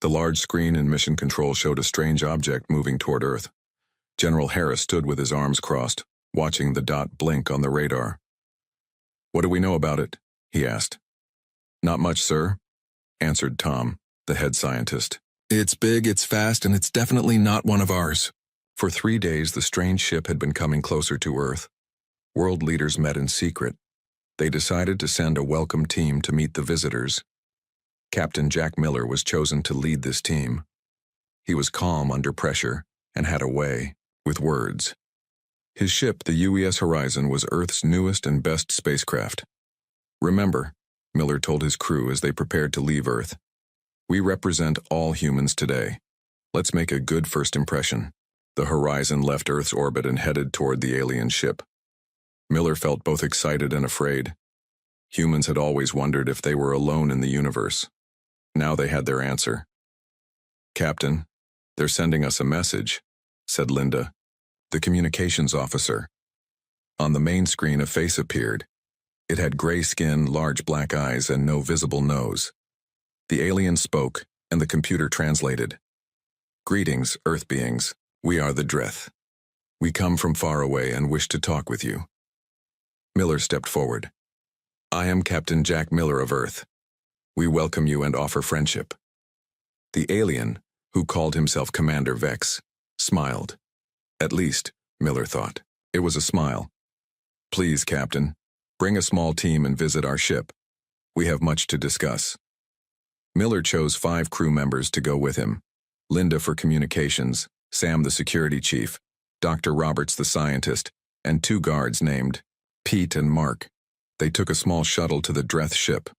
The large screen in Mission Control showed a strange object moving toward Earth. General Harris stood with his arms crossed, watching the dot blink on the radar. "What do we know about it?" he asked. "Not much, sir," answered Tom, the head scientist. "It's big, it's fast, and it's definitely not one of ours." For 3 days, the strange ship had been coming closer to Earth. World leaders met in secret. They decided to send a welcome team to meet the visitors. Captain Jack Miller was chosen to lead this team. He was calm under pressure and had a way with words. His ship, the UES Horizon, was Earth's newest and best spacecraft. "Remember," Miller told his crew as they prepared to leave Earth, "we represent all humans today. Let's make a good first impression." The Horizon left Earth's orbit and headed toward the alien ship. Miller felt both excited and afraid. Humans had always wondered if they were alone in the universe. Now they had their answer. "Captain, they're sending us a message," said Linda, the communications officer. On the main screen, a face appeared. It had gray skin, large black eyes, and no visible nose. The alien spoke, and the computer translated. "Greetings, Earth beings. We are the Dreth. We come from far away and wish to talk with you." Miller stepped forward. "I am Captain Jack Miller of Earth. We welcome you and offer friendship." The alien, who called himself Commander Vex, smiled. At least, Miller thought, it was a smile. "Please, Captain, bring a small team and visit our ship. We have much to discuss." Miller chose 5 crew members to go with him: Linda for communications, Sam the security chief, Dr. Roberts the scientist, and 2 guards named Pete and Mark. They took a small shuttle to the Dreth ship.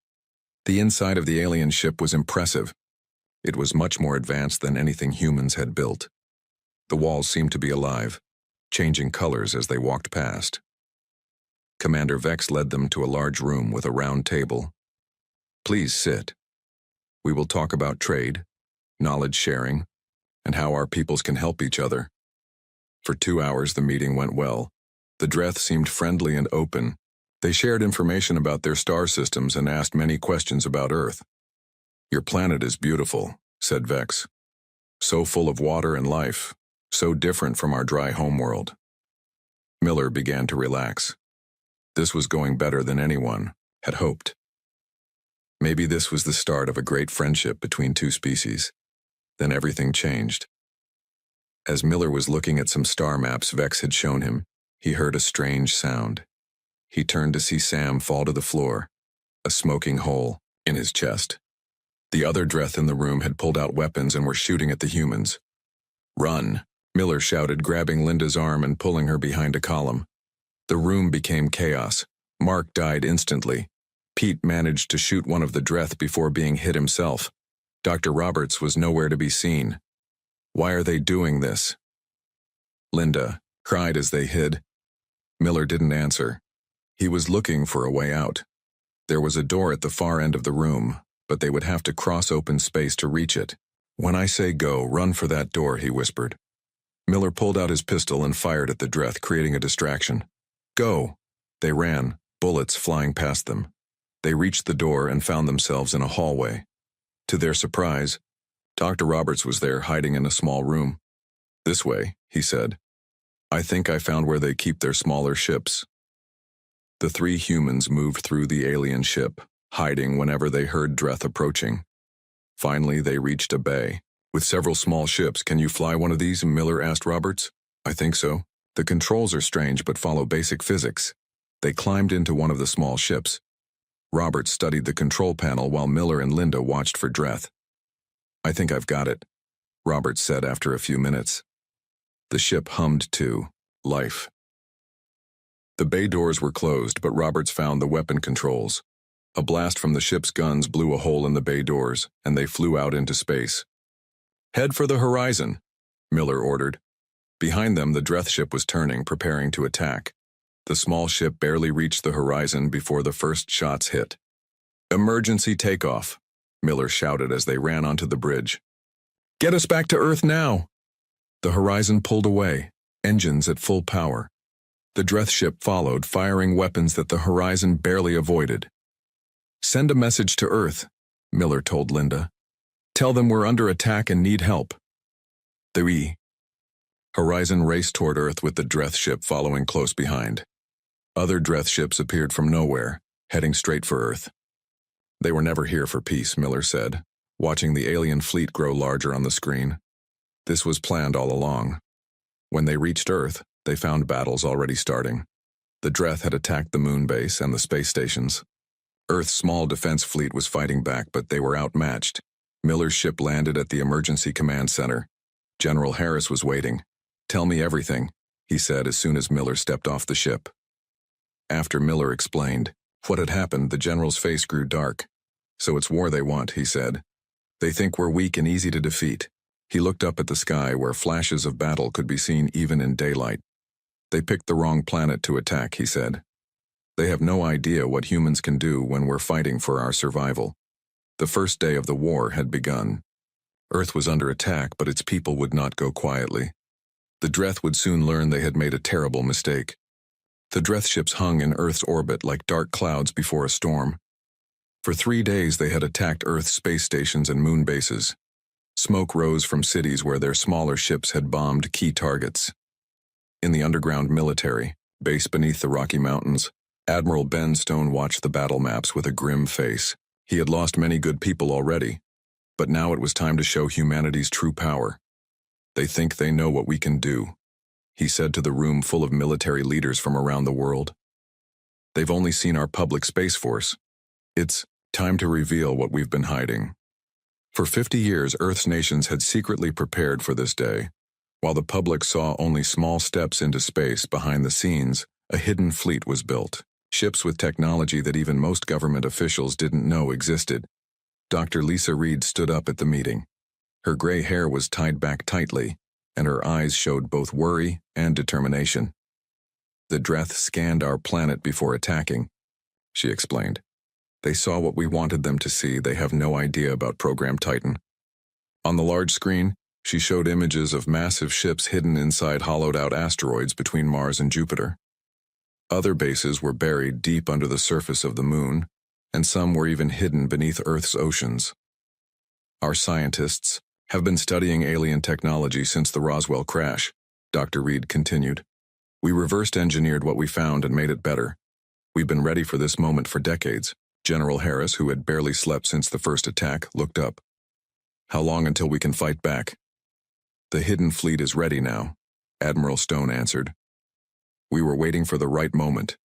The inside of the alien ship was impressive. It was much more advanced than anything humans had built. The walls seemed to be alive, changing colors as they walked past. Commander Vex led them to a large room with a round table. "Please sit. We will talk about trade, knowledge sharing, and how our peoples can help each other." For 2 hours the meeting went well. The Dreth seemed friendly and open. They shared information about their star systems and asked many questions about Earth. "Your planet is beautiful," said Vex. "So full of water and life, so different from our dry homeworld." Miller began to relax. This was going better than anyone had hoped. Maybe this was the start of a great friendship between 2 species. Then everything changed. As Miller was looking at some star maps Vex had shown him, he heard a strange sound. He turned to see Sam fall to the floor, a smoking hole in his chest. The other Dreth in the room had pulled out weapons and were shooting at the humans. "Run," Miller shouted, grabbing Linda's arm and pulling her behind a column. The room became chaos. Mark died instantly. Pete managed to shoot one of the Dreth before being hit himself. Dr. Roberts was nowhere to be seen. "Why are they doing this?" Linda cried as they hid. Miller didn't answer. He was looking for a way out. There was a door at the far end of the room, but they would have to cross open space to reach it. "When I say go, run for that door," he whispered. Miller pulled out his pistol and fired at the Dreth, creating a distraction. "Go!" They ran, bullets flying past them. They reached the door and found themselves in a hallway. To their surprise, Dr. Roberts was there, hiding in a small room. "This way," he said. "I think I found where they keep their smaller ships." The 3 humans moved through the alien ship, hiding whenever they heard Dreth approaching. Finally, they reached a bay with several small ships. "Can you fly one of these?" Miller asked Roberts. "I think so. The controls are strange but follow basic physics." They climbed into one of the small ships. Roberts studied the control panel while Miller and Linda watched for Dreth. "I think I've got it," Roberts said after a few minutes. The ship hummed to life. The bay doors were closed, but Roberts found the weapon controls. A blast from the ship's guns blew a hole in the bay doors, and they flew out into space. "Head for the horizon," Miller ordered. Behind them, the Dreth ship was turning, preparing to attack. The small ship barely reached the horizon before the first shots hit. "Emergency takeoff," Miller shouted as they ran onto the bridge. "Get us back to Earth now!" The horizon pulled away, engines at full power. The Dreth ship followed, firing weapons that the horizon barely avoided. "Send a message to Earth," Miller told Linda. Tell them we're under attack and need help. The Horizon raced toward Earth with the Dreth ship following close behind. Other Dreth ships appeared from nowhere, heading straight for Earth. They were never here for peace, Miller said, watching the alien fleet grow larger on the screen. This was planned all along. When they reached Earth, they found battles already starting. The Dreth had attacked the moon base and the space stations. Earth's small defense fleet was fighting back, but they were outmatched. Miller's ship landed at the emergency command center. General Harris was waiting. "Tell me everything," he said as soon as Miller stepped off the ship. After Miller explained what had happened, the general's face grew dark. "So it's war they want," he said. "They think we're weak and easy to defeat." He looked up at the sky where flashes of battle could be seen even in daylight. "They picked the wrong planet to attack," he said. "They have no idea what humans can do when we're fighting for our survival." The first day of the war had begun. Earth was under attack, but its people would not go quietly. The Dreth would soon learn they had made a terrible mistake. The Dreth ships hung in Earth's orbit like dark clouds before a storm. For 3 days they had attacked Earth's space stations and moon bases. Smoke rose from cities where their smaller ships had bombed key targets. In the underground military, base beneath the Rocky Mountains, Admiral Ben Stone watched the battle maps with a grim face. He had lost many good people already, but now it was time to show humanity's true power. "They think they know what we can do," he said to the room full of military leaders from around the world. "They've only seen our public space force. It's time to reveal what we've been hiding." For 50 years, Earth's nations had secretly prepared for this day. While the public saw only small steps into space, behind the scenes, a hidden fleet was built. Ships with technology that even most government officials didn't know existed. Dr. Lisa Reed stood up at the meeting. Her gray hair was tied back tightly, and her eyes showed both worry and determination. "The Dreth scanned our planet before attacking," she explained. "They saw what we wanted them to see. They have no idea about Program Titan." On the large screen, she showed images of massive ships hidden inside hollowed-out asteroids between Mars and Jupiter. Other bases were buried deep under the surface of the moon, and some were even hidden beneath Earth's oceans. "Our scientists have been studying alien technology since the Roswell crash," Dr. Reed continued. "We reversed engineered what we found and made it better. We've been ready for this moment for decades." General Harris, who had barely slept since the first attack, looked up. "How long until we can fight back?" "The hidden fleet is ready now," Admiral Stone answered. "We were waiting for the right moment.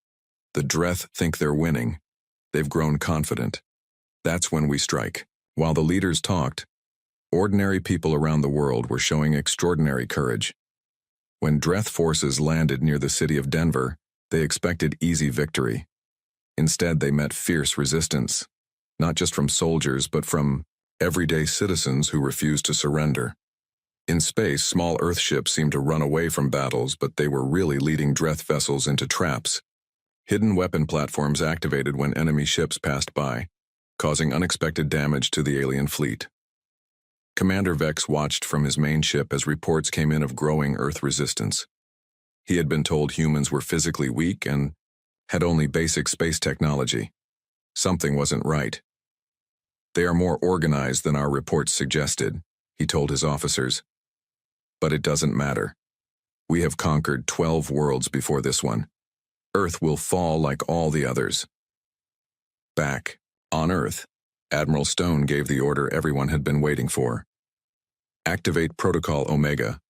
The Dreth think they're winning. They've grown confident. That's when we strike." While the leaders talked, ordinary people around the world were showing extraordinary courage. When Dreth forces landed near the city of Denver, they expected easy victory. Instead, they met fierce resistance, not just from soldiers, but from everyday citizens who refused to surrender. In space, small Earth ships seemed to run away from battles, but they were really leading Dreth vessels into traps. Hidden weapon platforms activated when enemy ships passed by, causing unexpected damage to the alien fleet. Commander Vex watched from his main ship as reports came in of growing Earth resistance. He had been told humans were physically weak and had only basic space technology. Something wasn't right. "They are more organized than our reports suggested," he told his officers. "But it doesn't matter. We have conquered 12 worlds before this one. Earth will fall like all the others." Back on Earth, Admiral Stone gave the order everyone had been waiting for. "Activate Protocol Omega."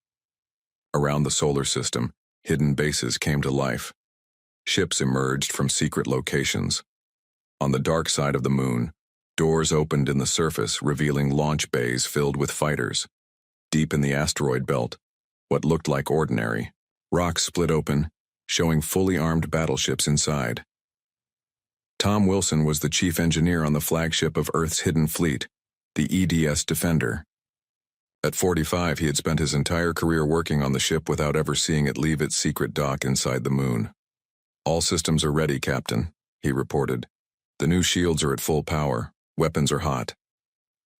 Around the solar system, hidden bases came to life. Ships emerged from secret locations. On the dark side of the moon, doors opened in the surface, revealing launch bays filled with fighters. Deep in the asteroid belt, what looked like ordinary rocks split open, showing fully armed battleships inside. Tom Wilson was the chief engineer on the flagship of Earth's hidden fleet, the EDS Defender. At 45, he had spent his entire career working on the ship without ever seeing it leave its secret dock inside the moon. "All systems are ready, Captain," he reported. "The new shields are at full power. Weapons are hot."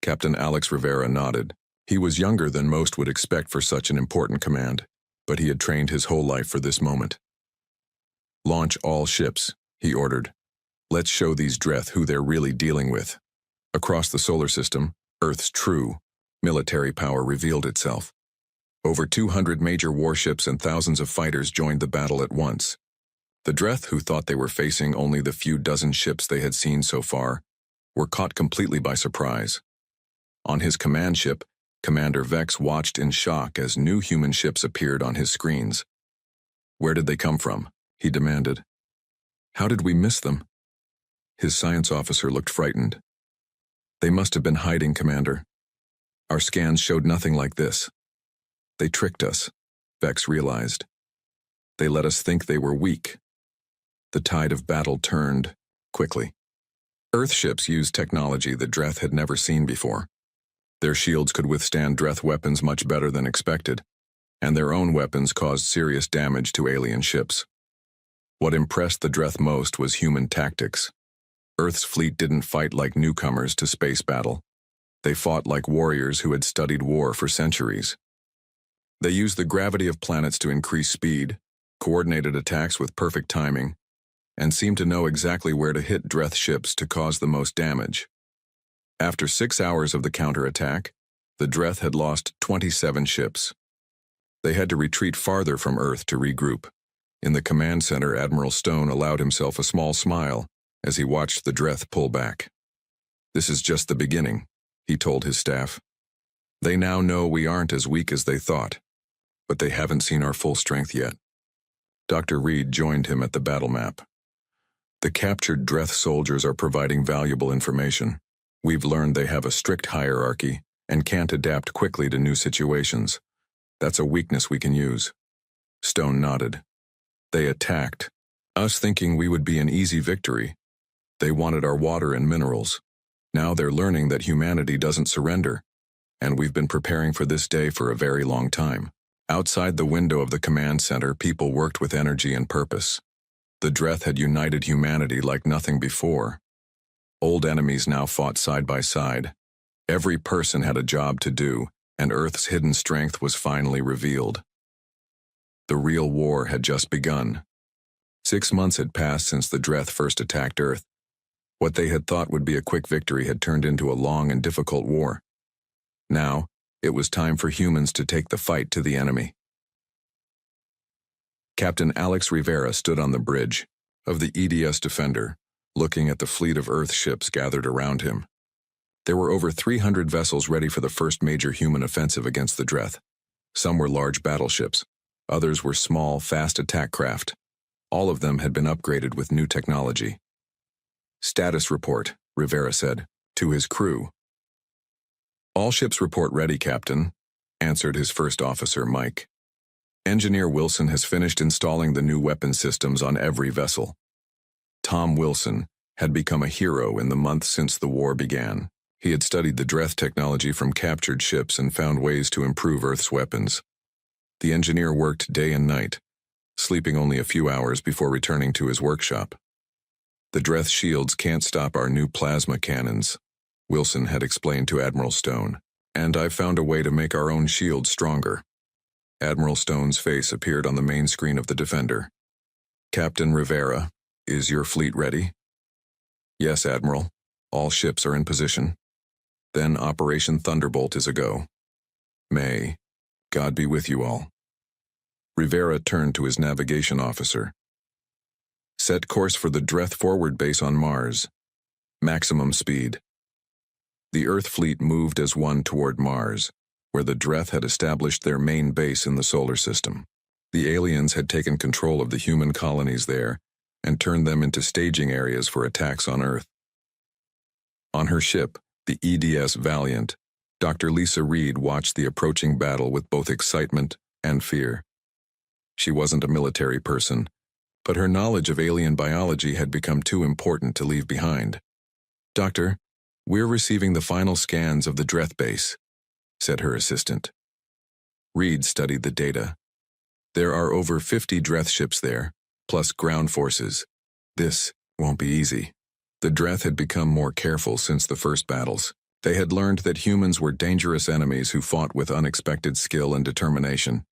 Captain Alex Rivera nodded. He was younger than most would expect for such an important command, but he had trained his whole life for this moment. "Launch all ships," he ordered. "Let's show these Dreth who they're really dealing with." Across the solar system, Earth's true military power revealed itself. Over 200 major warships and thousands of fighters joined the battle at once. The Dreth, who thought they were facing only the few dozen ships they had seen so far, were caught completely by surprise. On his command ship, Commander Vex watched in shock as new human ships appeared on his screens. "Where did they come from?" he demanded. "How did we miss them?" His science officer looked frightened. "They must have been hiding, Commander. Our scans showed nothing like this. They tricked us," Vex realized. "They let us think they were weak." The tide of battle turned quickly. Earth ships used technology the Dreth had never seen before. Their shields could withstand Dreth weapons much better than expected, and their own weapons caused serious damage to alien ships. What impressed the Dreth most was human tactics. Earth's fleet didn't fight like newcomers to space battle. They fought like warriors who had studied war for centuries. They used the gravity of planets to increase speed, coordinated attacks with perfect timing, and seemed to know exactly where to hit Dreth ships to cause the most damage. After 6 hours of the counterattack, the Dreth had lost 27 ships. They had to retreat farther from Earth to regroup. In the command center, Admiral Stone allowed himself a small smile as he watched the Dreth pull back. "This is just the beginning," he told his staff. "They now know we aren't as weak as they thought, but they haven't seen our full strength yet." Dr. Reed joined him at the battle map. "The captured Dreth soldiers are providing valuable information. We've learned they have a strict hierarchy and can't adapt quickly to new situations. That's a weakness we can use." Stone nodded. "They attacked, us thinking we would be an easy victory. They wanted our water and minerals. Now they're learning that humanity doesn't surrender, and we've been preparing for this day for a very long time." Outside the window of the command center, people worked with energy and purpose. The Dreth had united humanity like nothing before. Old enemies now fought side by side. Every person had a job to do, and Earth's hidden strength was finally revealed. The real war had just begun. 6 months had passed since the Dreth first attacked Earth. What they had thought would be a quick victory had turned into a long and difficult war. Now, it was time for humans to take the fight to the enemy. Captain Alex Rivera stood on the bridge of the EDS Defender, looking at the fleet of Earth ships gathered around him. There were over 300 vessels ready for the first major human offensive against the Dreth. Some were large battleships. Others were small, fast attack craft. All of them had been upgraded with new technology. "Status report," Rivera said, to his crew. "All ships report ready, Captain," answered his first officer, Mike. "Engineer Wilson has finished installing the new weapon systems on every vessel." Tom Wilson had become a hero in the months since the war began. He had studied the Dreth technology from captured ships and found ways to improve Earth's weapons. The engineer worked day and night, sleeping only a few hours before returning to his workshop. "The Dreth shields can't stop our new plasma cannons," Wilson had explained to Admiral Stone, "and I've found a way to make our own shields stronger." Admiral Stone's face appeared on the main screen of the Defender. "Captain Rivera, is your fleet ready?" "Yes, Admiral. All ships are in position." "Then Operation Thunderbolt is a go." "May God be with you all." Rivera turned to his navigation officer. "Set course for the Dreth forward base on Mars. Maximum speed." The Earth fleet moved as one toward Mars, where the Dreth had established their main base in the solar system. The aliens had taken control of the human colonies there and turned them into staging areas for attacks on Earth. On her ship, the EDS Valiant, Dr. Lisa Reed watched the approaching battle with both excitement and fear. She wasn't a military person, but her knowledge of alien biology had become too important to leave behind. "Doctor, we're receiving the final scans of the Dreth base," said her assistant. Reed studied the data. "There are over 50 Dreth ships there, plus ground forces. This won't be easy." The Dreth had become more careful since the first battles. They had learned that humans were dangerous enemies who fought with unexpected skill and determination,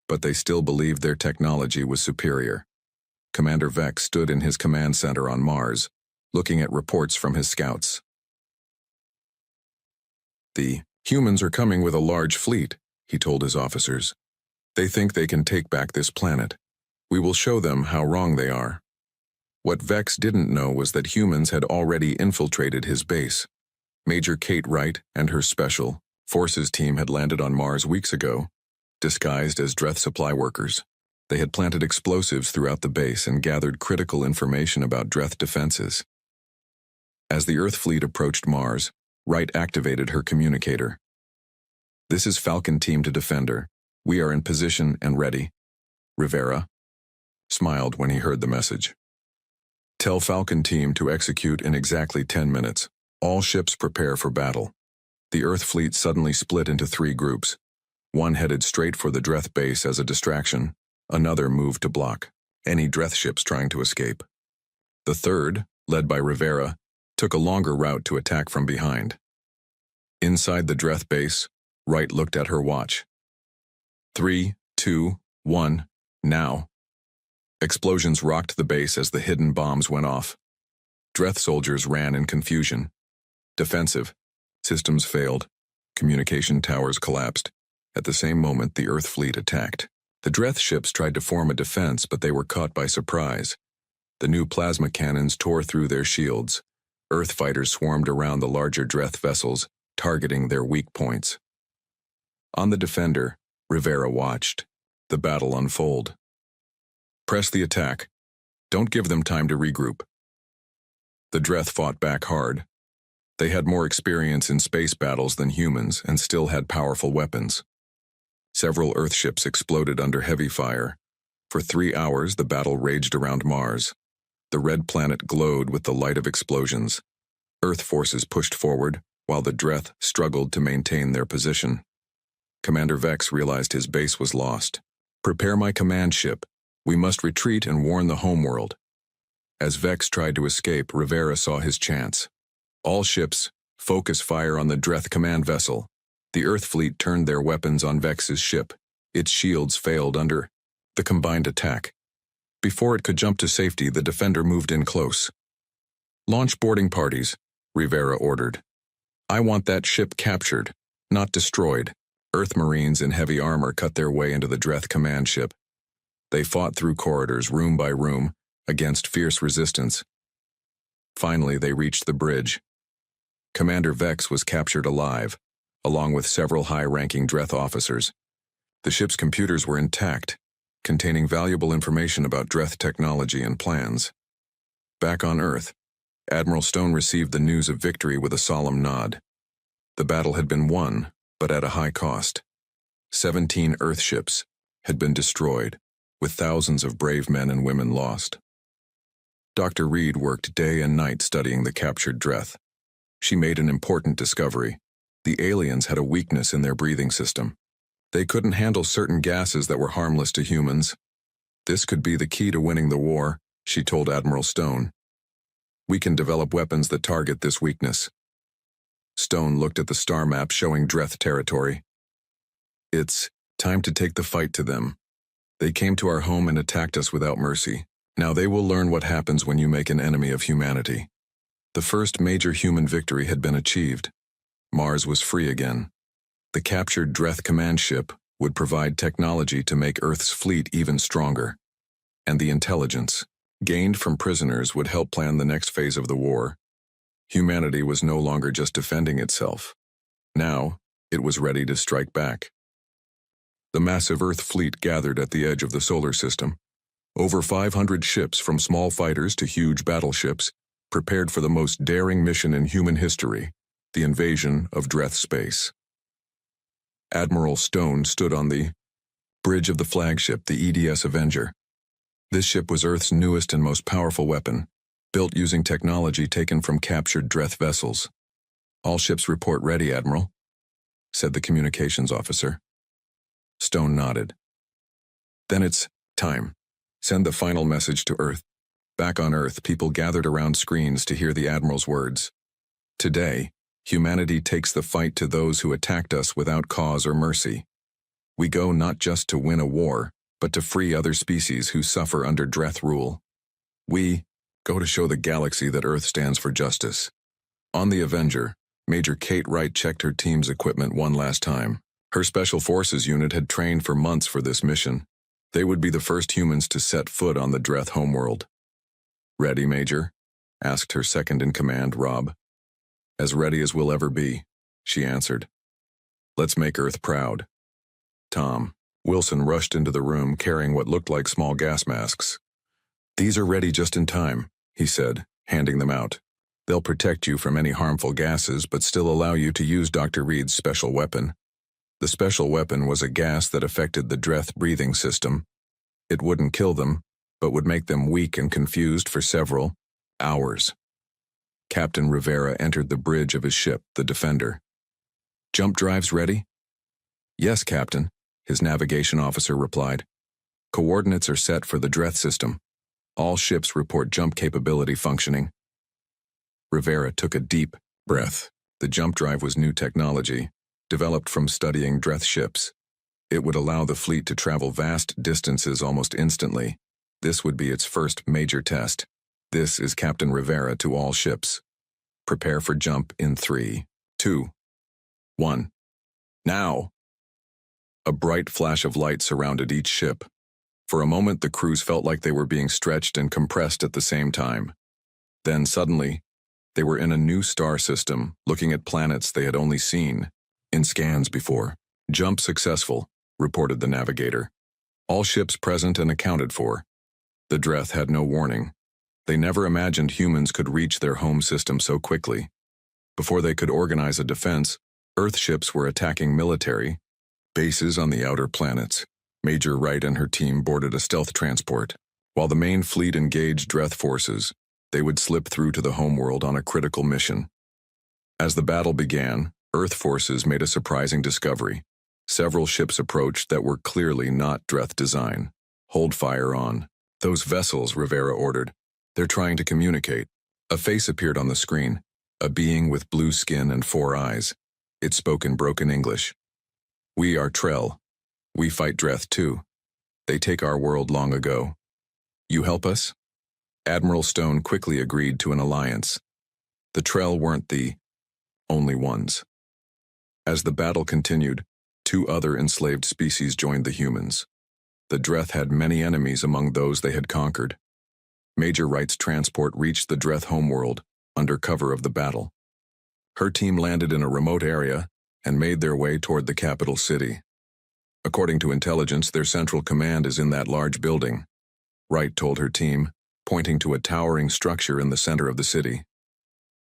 but they still believed their technology was superior. Commander Vex stood in his command center on Mars, looking at reports from his scouts. The humans are coming with a large fleet, he told his officers. They think they can take back this planet. We will show them how wrong they are. What Vex didn't know was that humans had already infiltrated his base. Major Kate Wright and her Special Forces team had landed on Mars weeks ago, disguised as Dreth supply workers. They had planted explosives throughout the base and gathered critical information about Dreth defenses. As the Earth fleet approached Mars, Wright activated her communicator. This is Falcon Team to Defender. We are in position and ready. Rivera smiled when he heard the message. Tell Falcon Team to execute in exactly 10 minutes. All ships prepare for battle. The Earth fleet suddenly split into 3 groups. One headed straight for the Dreth base as a distraction. Another moved to block any Dreth ships trying to escape. The third, led by Rivera, took a longer route to attack from behind. Inside the Dreth base, Wright looked at her watch. 3, 2, 1, now. Explosions rocked the base as the hidden bombs went off. Dreth soldiers ran in confusion. Defensive. Systems failed. Communication towers collapsed. At the same moment, the Earth fleet attacked. The Dreth ships tried to form a defense, but they were caught by surprise. The new plasma cannons tore through their shields. Earth fighters swarmed around the larger Dreth vessels, targeting their weak points. On the Defender, Rivera watched the battle unfold. Press the attack. Don't give them time to regroup. The Dreth fought back hard. They had more experience in space battles than humans and still had powerful weapons. Several Earth ships exploded under heavy fire. For 3 hours, the battle raged around Mars. The red planet glowed with the light of explosions. Earth forces pushed forward, while the Dreth struggled to maintain their position. Commander Vex realized his base was lost. Prepare my command ship. We must retreat and warn the homeworld. As Vex tried to escape, Rivera saw his chance. All ships, focus fire on the Dreth command vessel. The Earth fleet turned their weapons on Vex's ship. Its shields failed under the combined attack. Before it could jump to safety, the Defender moved in close. Launch boarding parties, Rivera ordered. I want that ship captured, not destroyed. Earth Marines in heavy armor cut their way into the Dreth command ship. They fought through corridors, room by room, against fierce resistance. Finally, they reached the bridge. Commander Vex was captured alive, along with several high-ranking Dreth officers. The ship's computers were intact, containing valuable information about Dreth technology and plans. Back on Earth, Admiral Stone received the news of victory with a solemn nod. The battle had been won, but at a high cost. 17 Earth ships had been destroyed, with thousands of brave men and women lost. Dr. Reed worked day and night studying the captured Dreth. She made an important discovery. The aliens had a weakness in their breathing system. They couldn't handle certain gases that were harmless to humans. This could be the key to winning the war, she told Admiral Stone. We can develop weapons that target this weakness. Stone looked at the star map showing Dreth territory. It's time to take the fight to them. They came to our home and attacked us without mercy. Now they will learn what happens when you make an enemy of humanity. The first major human victory had been achieved. Mars was free again. The captured Dreth command ship would provide technology to make Earth's fleet even stronger. And the intelligence gained from prisoners would help plan the next phase of the war. Humanity was no longer just defending itself. Now, it was ready to strike back. The massive Earth fleet gathered at the edge of the solar system. Over 500 ships, from small fighters to huge battleships, prepared for the most daring mission in human history, the invasion of Dreth space. Admiral Stone stood on the bridge of the flagship, the EDS Avenger. This ship was Earth's newest and most powerful weapon, built using technology taken from captured Dreth vessels. All ships report ready, Admiral, said the communications officer. Stone nodded. Then it's time. Send the final message to Earth. Back on Earth, people gathered around screens to hear the Admiral's words. Today, humanity takes the fight to those who attacked us without cause or mercy. We go not just to win a war, but to free other species who suffer under Dreth rule. We go to show the galaxy that Earth stands for justice. On the Avenger, Major Kate Wright checked her team's equipment one last time. Her Special Forces unit had trained for months for this mission. They would be the first humans to set foot on the Dreth homeworld. "Ready, Major?" asked her second-in-command, Rob. "As ready as we'll ever be," she answered. "Let's make Earth proud." Tom. Wilson rushed into the room carrying what looked like small gas masks. "These are ready just in time," he said, handing them out. "They'll protect you from any harmful gases but still allow you to use Dr. Reed's special weapon." The special weapon was a gas that affected the Dreth breathing system. It wouldn't kill them, but would make them weak and confused for several hours. Captain Rivera entered the bridge of his ship, the Defender. "Jump drives ready?" "Yes, Captain," his navigation officer replied. "Coordinates are set for the Dreth system. All ships report jump capability functioning." Rivera took a deep breath. The jump drive was new technology, developed from studying Dreth ships. It would allow the fleet to travel vast distances almost instantly. This would be its first major test. This is Captain Rivera to all ships. Prepare for jump in 3, 2, 1. Now! A bright flash of light surrounded each ship. For a moment, the crews felt like they were being stretched and compressed at the same time. Then, suddenly, they were in a new star system, looking at planets they had only seen in scans before. "Jump successful," reported the navigator. "All ships present and accounted for." The Dreth had no warning. They never imagined humans could reach their home system so quickly. Before they could organize a defense, Earth ships were attacking military bases on the outer planets. Major Wright and her team boarded a stealth transport. While the main fleet engaged Dreth forces, they would slip through to the homeworld on a critical mission. As the battle began, Earth forces made a surprising discovery. Several ships approached that were clearly not Dreth design. "Hold fire on those vessels," Rivera ordered. "They're trying to communicate." A face appeared on the screen, a being with blue skin and 4 eyes. It spoke in broken English. "We are Trell. We fight Dreth too. They take our world long ago. You help us?" Admiral Stone quickly agreed to an alliance. The Trell weren't the only ones. As the battle continued, 2 other enslaved species joined the humans. The Dreth had many enemies among those they had conquered. Major Wright's transport reached the Dreth homeworld under cover of the battle. Her team landed in a remote area and made their way toward the capital city. According to intelligence, their central command is in that large building, Wright told her team, pointing to a towering structure in the center of the city.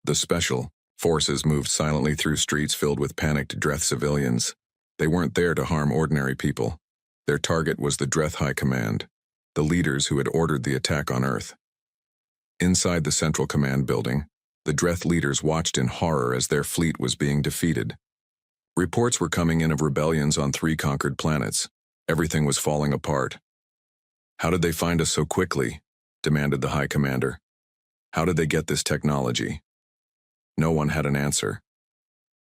The Special Forces moved silently through streets filled with panicked Dreth civilians. They weren't there to harm ordinary people. Their target was the Dreth High Command, the leaders who had ordered the attack on Earth. Inside the Central Command building, the Dreth leaders watched in horror as their fleet was being defeated. Reports were coming in of rebellions on 3 conquered planets. Everything was falling apart. "How did they find us so quickly?" demanded the High Commander. "How did they get this technology?" No one had an answer.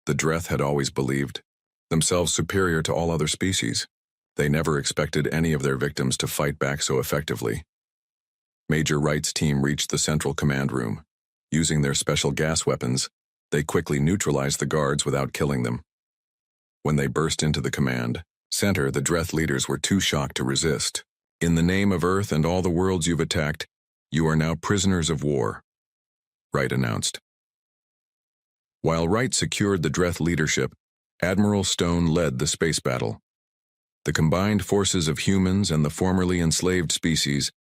The Dreth had always believed themselves superior to all other species. They never expected any of their victims to fight back so effectively. Major Wright's team reached the Central Command room. Using their special gas weapons, they quickly neutralized the guards without killing them. When they burst into the command center, the Dreth leaders were too shocked to resist. "In the name of Earth and all the worlds you've attacked, you are now prisoners of war," Wright announced. While Wright secured the Dreth leadership, Admiral Stone led the space battle. The combined forces of humans and the formerly enslaved species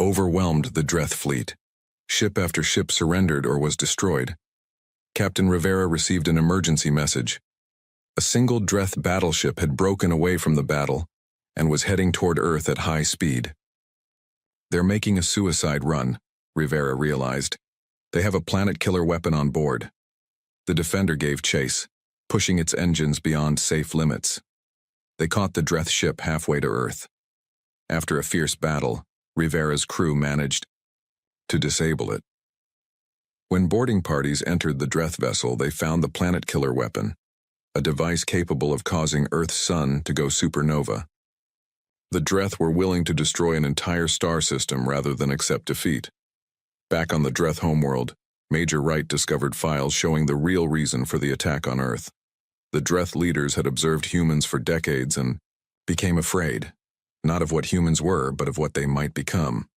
overwhelmed the Dreth fleet. Ship after ship surrendered or was destroyed. Captain Rivera received an emergency message. A single Dreth battleship had broken away from the battle and was heading toward Earth at high speed. "They're making a suicide run," Rivera realized. "They have a planet-killer weapon on board." The Defender gave chase, pushing its engines beyond safe limits. They caught the Dreth ship halfway to Earth. After a fierce battle, Rivera's crew managed to disable it. When boarding parties entered the Dreth vessel, they found the planet-killer weapon, a device capable of causing Earth's sun to go supernova. The Dreth were willing to destroy an entire star system rather than accept defeat. Back on the Dreth homeworld, Major Wright discovered files showing the real reason for the attack on Earth. The Dreth leaders had observed humans for decades and became afraid, not of what humans were, but of what they might become.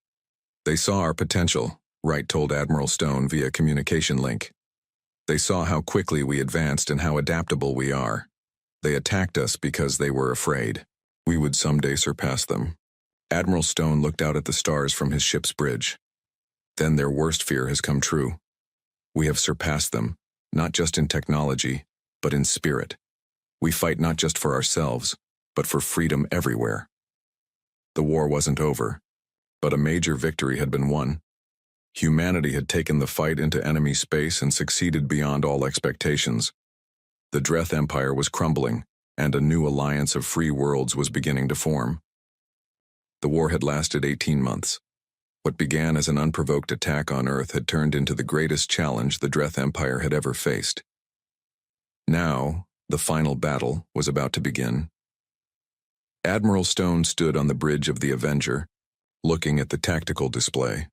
They saw our potential, Wright told Admiral Stone via communication link. They saw how quickly we advanced and how adaptable we are. They attacked us because they were afraid. We would someday surpass them. Admiral Stone looked out at the stars from his ship's bridge. Then their worst fear has come true. We have surpassed them, not just in technology, but in spirit. We fight not just for ourselves, but for freedom everywhere. The war wasn't over, but a major victory had been won. Humanity had taken the fight into enemy space and succeeded beyond all expectations. The Dreth Empire was crumbling, and a new alliance of free worlds was beginning to form. The war had lasted 18 months. What began as an unprovoked attack on Earth had turned into the greatest challenge the Dreth Empire had ever faced. Now, the final battle was about to begin. Admiral Stone stood on the bridge of the Avenger, looking at the tactical display.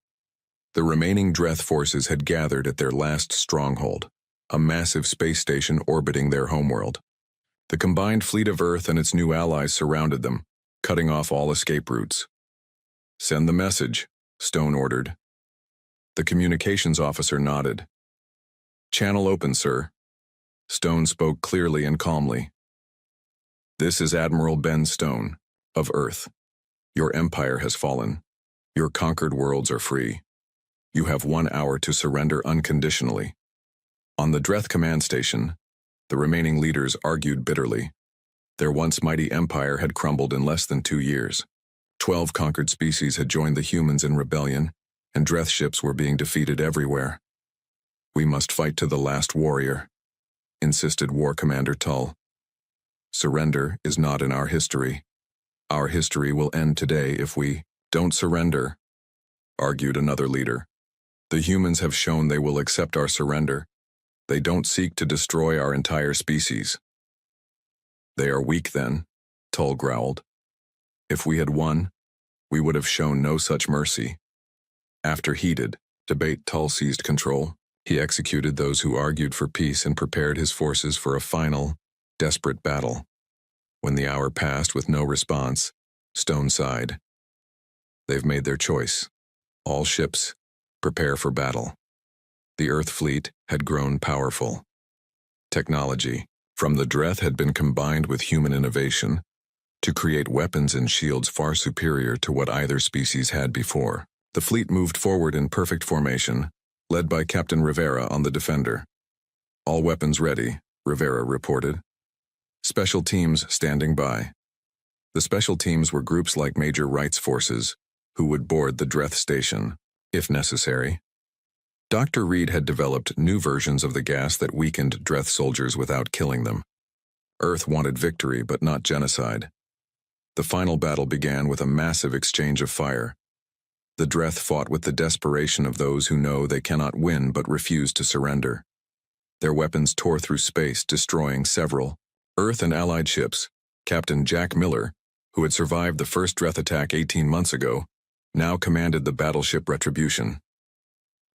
The remaining Dreth forces had gathered at their last stronghold, a massive space station orbiting their homeworld. The combined fleet of Earth and its new allies surrounded them, cutting off all escape routes. "Send the message," Stone ordered. The communications officer nodded. "Channel open, sir." Stone spoke clearly and calmly. "This is Admiral Ben Stone, of Earth. Your empire has fallen. Your conquered worlds are free. You have 1 hour to surrender unconditionally." On the Dreth command station, the remaining leaders argued bitterly. Their once mighty empire had crumbled in less than 2 years. 12 conquered species had joined the humans in rebellion, and Dreth ships were being defeated everywhere. "We must fight to the last warrior," insisted War Commander Tull. "Surrender is not in our history. Our history will end today if we don't surrender," argued another leader. "The humans have shown they will accept our surrender. They don't seek to destroy our entire species." "They are weak then," Tull growled. "If we had won, we would have shown no such mercy." After heated debate, Tull seized control. He executed those who argued for peace and prepared his forces for a final, desperate battle. When the hour passed with no response, Stone sighed. "They've made their choice. All ships, prepare for battle." The Earth fleet had grown powerful. Technology from the Dreth had been combined with human innovation to create weapons and shields far superior to what either species had before. The fleet moved forward in perfect formation, led by Captain Rivera on the Defender. "All weapons ready," Rivera reported. "Special teams standing by." The special teams were groups like Major Wright's forces, who would board the Dreth station, if necessary. Dr. Reed had developed new versions of the gas that weakened Dreth soldiers without killing them. Earth wanted victory, but not genocide. The final battle began with a massive exchange of fire. The Dreth fought with the desperation of those who know they cannot win but refuse to surrender. Their weapons tore through space, destroying several Earth and Allied ships. Captain Jack Miller, who had survived the first Dreth attack 18 months ago, now commanded the battleship Retribution.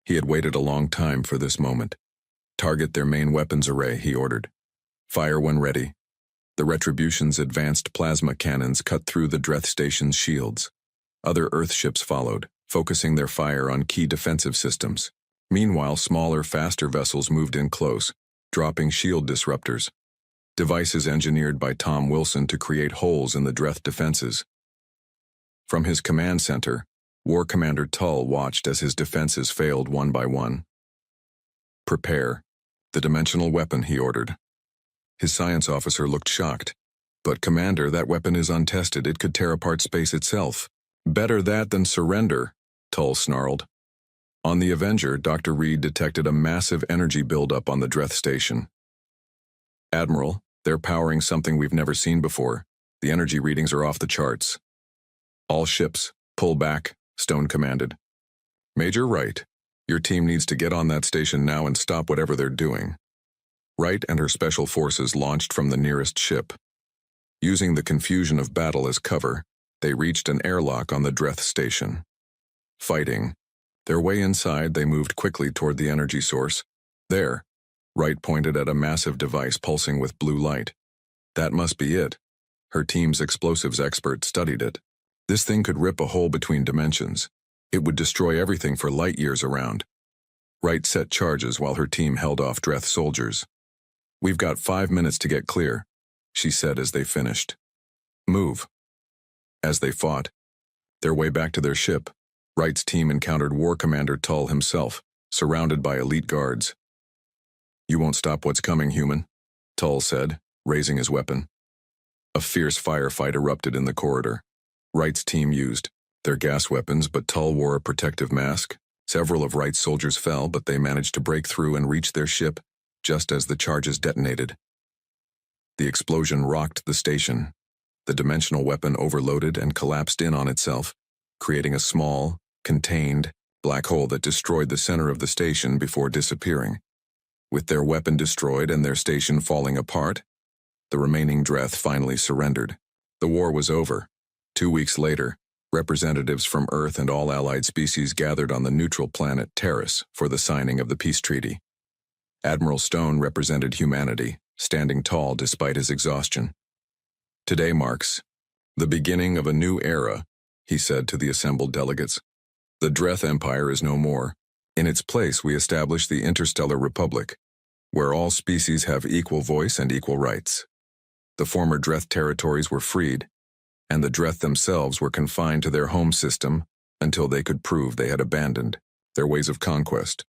He had waited a long time for this moment. "Target their main weapons array," he ordered. "Fire when ready." The Retribution's advanced plasma cannons cut through the Dreth station's shields. Other Earth ships followed, focusing their fire on key defensive systems. Meanwhile, smaller, faster vessels moved in close, dropping shield disruptors. Devices engineered by Tom Wilson to create holes in the Dreth defenses. From his command center, War Commander Tull watched as his defenses failed one by one. "Prepare the dimensional weapon," he ordered. His science officer looked shocked. "But Commander, that weapon is untested. It could tear apart space itself." "Better that than surrender," Tull snarled. On the Avenger, Dr. Reed detected a massive energy buildup on the Dreth station. "Admiral, they're powering something we've never seen before. The energy readings are off the charts." "All ships, pull back," Stone commanded. "Major Wright, your team needs to get on that station now and stop whatever they're doing." Wright and her special forces launched from the nearest ship. Using the confusion of battle as cover, they reached an airlock on the Dreth station. Fighting, Their way inside, they moved quickly toward the energy source. There, Wright pointed at a massive device pulsing with blue light. That must be it. Her team's explosives expert studied it. This thing could rip a hole between dimensions. It would destroy everything for light years around. Wright set charges while her team held off Dreth soldiers. "We've got 5 minutes to get clear," she said as they finished. "Move." As they fought their way back to their ship, Wright's team encountered War Commander Tull himself, surrounded by elite guards. "You won't stop what's coming, human," Tull said, raising his weapon. A fierce firefight erupted in the corridor. Wright's team used their gas weapons, but Tull wore a protective mask. Several of Wright's soldiers fell, but they managed to break through and reach their ship just as the charges detonated. The explosion rocked the station. The dimensional weapon overloaded and collapsed in on itself, creating a small, contained, black hole that destroyed the center of the station before disappearing. With their weapon destroyed and their station falling apart, the remaining Dreth finally surrendered. The war was over. 2 weeks later, representatives from Earth and all allied species gathered on the neutral planet Terrace for the signing of the peace treaty. Admiral Stone represented humanity, standing tall despite his exhaustion. "Today marks the beginning of a new era," he said to the assembled delegates. "The Dreth Empire is no more. In its place, we establish the Interstellar Republic, where all species have equal voice and equal rights." The former Dreth territories were freed, and the Dreth themselves were confined to their home system until they could prove they had abandoned their ways of conquest.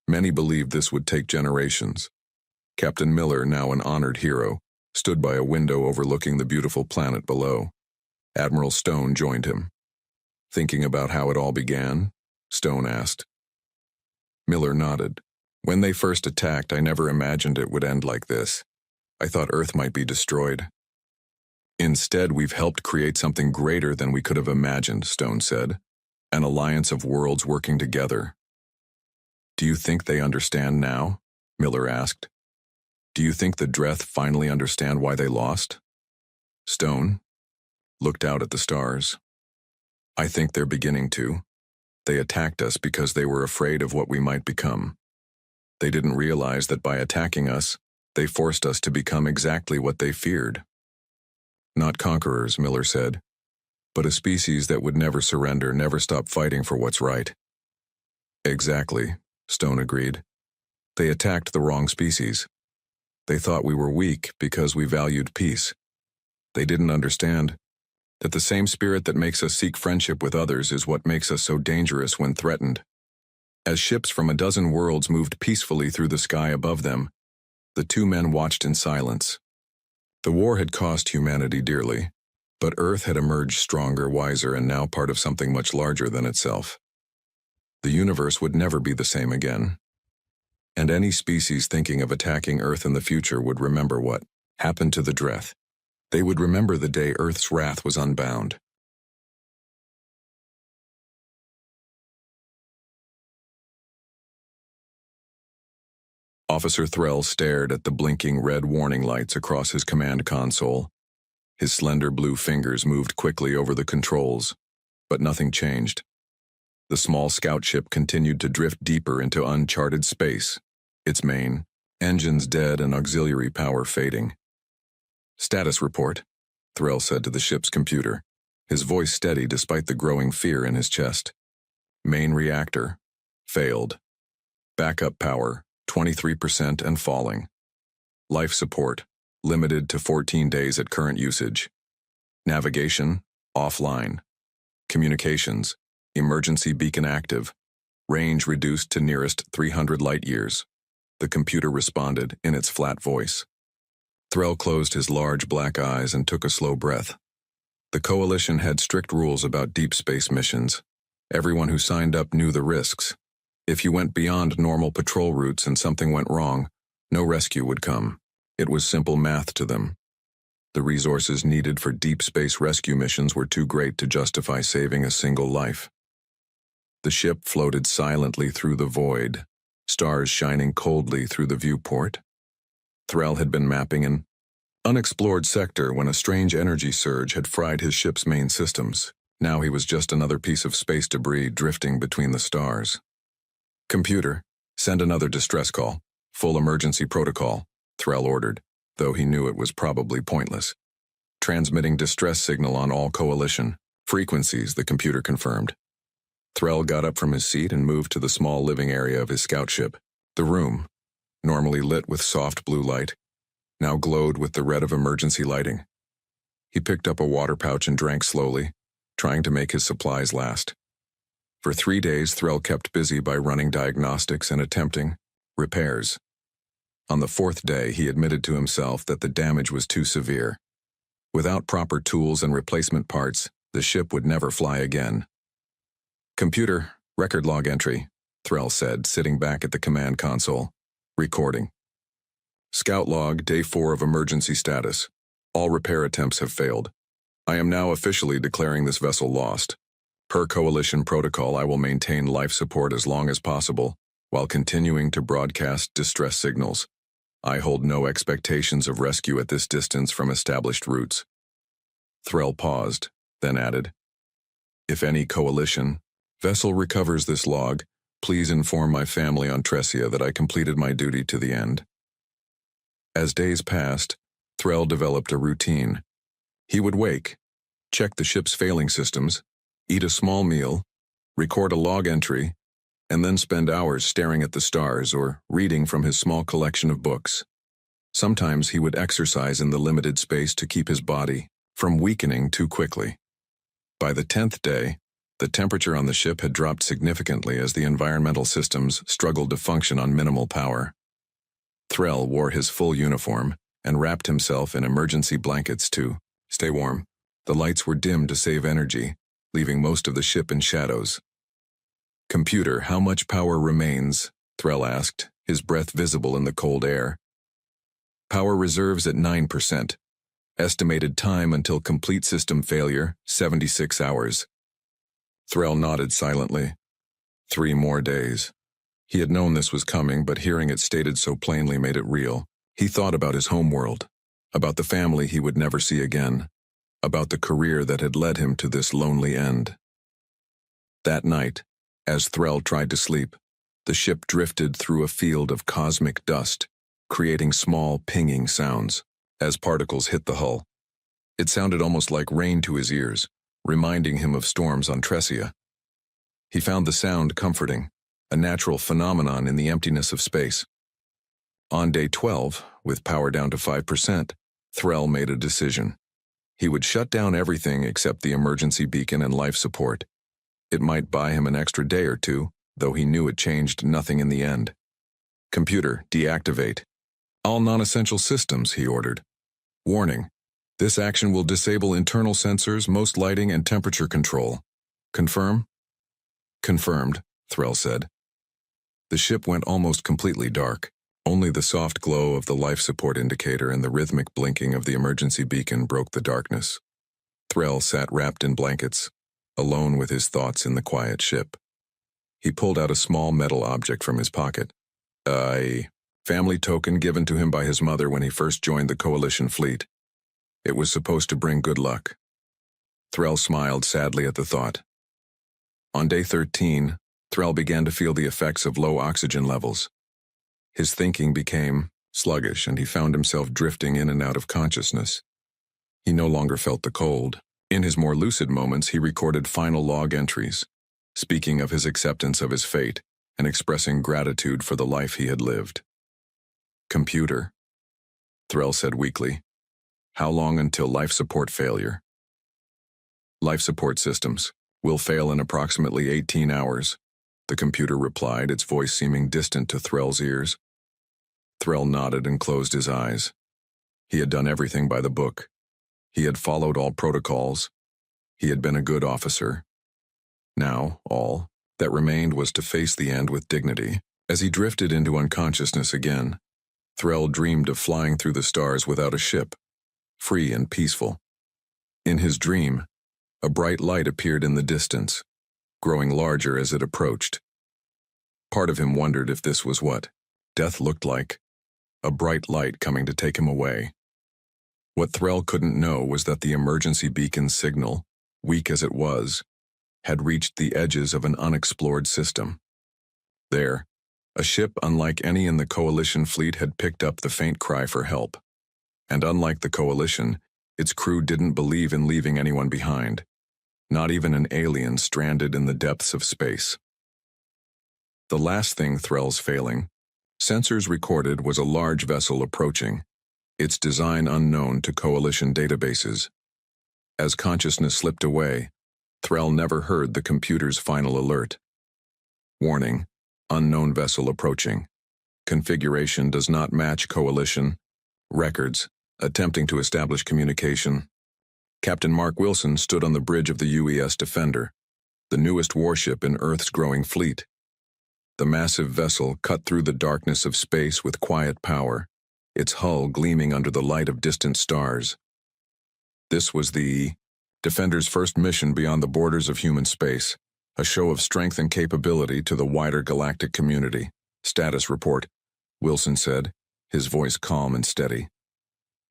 Many believed this would take generations. Captain Miller, now an honored hero, stood by a window overlooking the beautiful planet below. Admiral Stone joined him. "Thinking about how it all began?" Stone asked. Miller nodded. "When they first attacked, I never imagined it would end like this. I thought Earth might be destroyed. Instead, we've helped create something greater than we could have imagined," Stone said. "An alliance of worlds working together." "Do you think they understand now?" Miller asked. "Do you think the Dreth finally understand why they lost?" Stone looked out at the stars. "I think they're beginning to. They attacked us because they were afraid of what we might become. They didn't realize that by attacking us, they forced us to become exactly what they feared. Not conquerors," Miller said, "but a species that would never surrender, never stop fighting for what's right." "Exactly," Stone agreed. "They attacked the wrong species. They thought we were weak because we valued peace. They didn't understand that the same spirit that makes us seek friendship with others is what makes us so dangerous when threatened." As ships from a dozen worlds moved peacefully through the sky above them, the two men watched in silence. The war had cost humanity dearly, but Earth had emerged stronger, wiser, and now part of something much larger than itself. The universe would never be the same again. And any species thinking of attacking Earth in the future would remember what happened to the Dreth. They would remember the day Earth's wrath was unbound. Officer Threll stared at the blinking red warning lights across his command console. His slender blue fingers moved quickly over the controls, but nothing changed. The small scout ship continued to drift deeper into uncharted space, its main engines dead and auxiliary power fading. "Status report," Threll said to the ship's computer, his voice steady despite the growing fear in his chest. "Main reactor. Failed. Backup power. 23% and falling. Life support, limited to 14 days at current usage. Navigation, offline. Communications, emergency beacon active. Range reduced to nearest 300 light years." The computer responded in its flat voice. Threll closed his large black eyes and took a slow breath. The Coalition had strict rules about deep space missions. Everyone who signed up knew the risks. If you went beyond normal patrol routes and something went wrong, no rescue would come. It was simple math to them. The resources needed for deep space rescue missions were too great to justify saving a single life. The ship floated silently through the void, stars shining coldly through the viewport. Threll had been mapping an unexplored sector when a strange energy surge had fried his ship's main systems. Now he was just another piece of space debris drifting between the stars. "Computer, send another distress call. Full emergency protocol," Threll ordered, though he knew it was probably pointless. "Transmitting distress signal on all coalition frequencies," the computer confirmed. Threll got up from his seat and moved to the small living area of his scout ship. The room, normally lit with soft blue light, now glowed with the red of emergency lighting. He picked up a water pouch and drank slowly, trying to make his supplies last. For 3 days, Threll kept busy by running diagnostics and attempting repairs. On the 4th day, he admitted to himself that the damage was too severe. Without proper tools and replacement parts, the ship would never fly again. "Computer, record log entry," Threll said, sitting back at the command console. "Recording. Scout log, day 4 of emergency status. All repair attempts have failed. I am now officially declaring this vessel lost. Per Coalition protocol, I will maintain life support as long as possible, while continuing to broadcast distress signals. I hold no expectations of rescue at this distance from established routes." Threll paused, then added, "If any Coalition vessel recovers this log, please inform my family on Tressia that I completed my duty to the end." As days passed, Threll developed a routine. He would wake, check the ship's failing systems, eat a small meal, record a log entry, and then spend hours staring at the stars or reading from his small collection of books. Sometimes he would exercise in the limited space to keep his body from weakening too quickly. By the 10th day, the temperature on the ship had dropped significantly as the environmental systems struggled to function on minimal power. Threll wore his full uniform and wrapped himself in emergency blankets to stay warm. The lights were dimmed to save energy, leaving most of the ship in shadows. "Computer, how much power remains?" Threll asked, his breath visible in the cold air. "Power reserves at 9%. Estimated time until complete system failure, 76 hours. Threll nodded silently. 3 more days. He had known this was coming, but hearing it stated so plainly made it real. He thought about his homeworld, about the family he would never see again, about the career that had led him to this lonely end. That night, as Threll tried to sleep, the ship drifted through a field of cosmic dust, creating small pinging sounds as particles hit the hull. It sounded almost like rain to his ears, reminding him of storms on Tressia. He found the sound comforting, a natural phenomenon in the emptiness of space. On day 12, with power down to 5%, Threll made a decision. He would shut down everything except the emergency beacon and life support. It might buy him an extra day or two, though he knew it changed nothing in the end. "Computer, deactivate all non-essential systems," he ordered. "Warning. This action will disable internal sensors, most lighting, and temperature control. Confirm?" "Confirmed," Threll said. The ship went almost completely dark. Only the soft glow of the life support indicator and the rhythmic blinking of the emergency beacon broke the darkness. Threll sat wrapped in blankets, alone with his thoughts in the quiet ship. He pulled out a small metal object from his pocket. A family token given to him by his mother when he first joined the Coalition fleet. It was supposed to bring good luck. Threll smiled sadly at the thought. On day 13, Threll began to feel the effects of low oxygen levels. His thinking became sluggish, and he found himself drifting in and out of consciousness. He no longer felt the cold. In his more lucid moments, he recorded final log entries, speaking of his acceptance of his fate and expressing gratitude for the life he had lived. "Computer," Threll said weakly, "how long until life support failure?" "Life support systems will fail in approximately 18 hours, the computer replied, its voice seeming distant to Threll's ears. Threll nodded and closed his eyes. He had done everything by the book. He had followed all protocols. He had been a good officer. Now, all that remained was to face the end with dignity. As he drifted into unconsciousness again, Threll dreamed of flying through the stars without a ship, free and peaceful. In his dream, a bright light appeared in the distance, growing larger as it approached. Part of him wondered if this was what death looked like, a bright light coming to take him away. What Threll couldn't know was that the emergency beacon's signal weak as it was, had reached the edges of an unexplored system. There, a ship unlike any in the Coalition fleet had picked up the faint cry for help. And unlike the Coalition, its crew didn't believe in leaving anyone behind, not even an alien stranded in the depths of space. The last thing Threll's failing, sensors recorded, was a large vessel approaching, its design unknown to Coalition databases. As consciousness slipped away, Threll never heard the computer's final alert. Warning: unknown vessel approaching. Configuration does not match Coalition. Records: attempting to establish communication. Captain Mark Wilson stood on the bridge of the UES Defender, the newest warship in Earth's growing fleet. The massive vessel cut through the darkness of space with quiet power, its hull gleaming under the light of distant stars. This was the Defender's first mission beyond the borders of human space, a show of strength and capability to the wider galactic community. Status report, Wilson said, his voice calm and steady.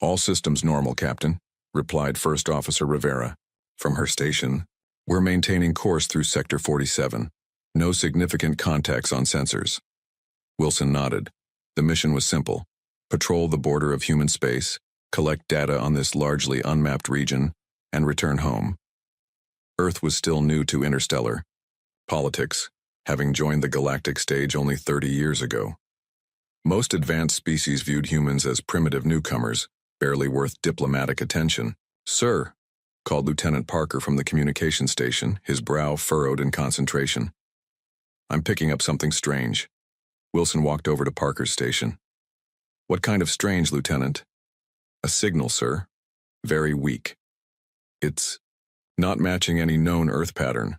All systems normal, Captain, replied First Officer Rivera. From her station, we're maintaining course through Sector 47. No significant contacts on sensors. Wilson nodded. The mission was simple: patrol the border of human space, collect data on this largely unmapped region, and return home. Earth was still new to interstellar politics, having joined the galactic stage only 30 years ago. Most advanced species viewed humans as primitive newcomers, barely worth diplomatic attention. "Sir," called Lieutenant Parker from the communication station, his brow furrowed in concentration. "I'm picking up something strange." Wilson walked over to Parker's station. "What kind of strange, Lieutenant?" "A signal, sir. Very weak. It's not matching any known Earth pattern."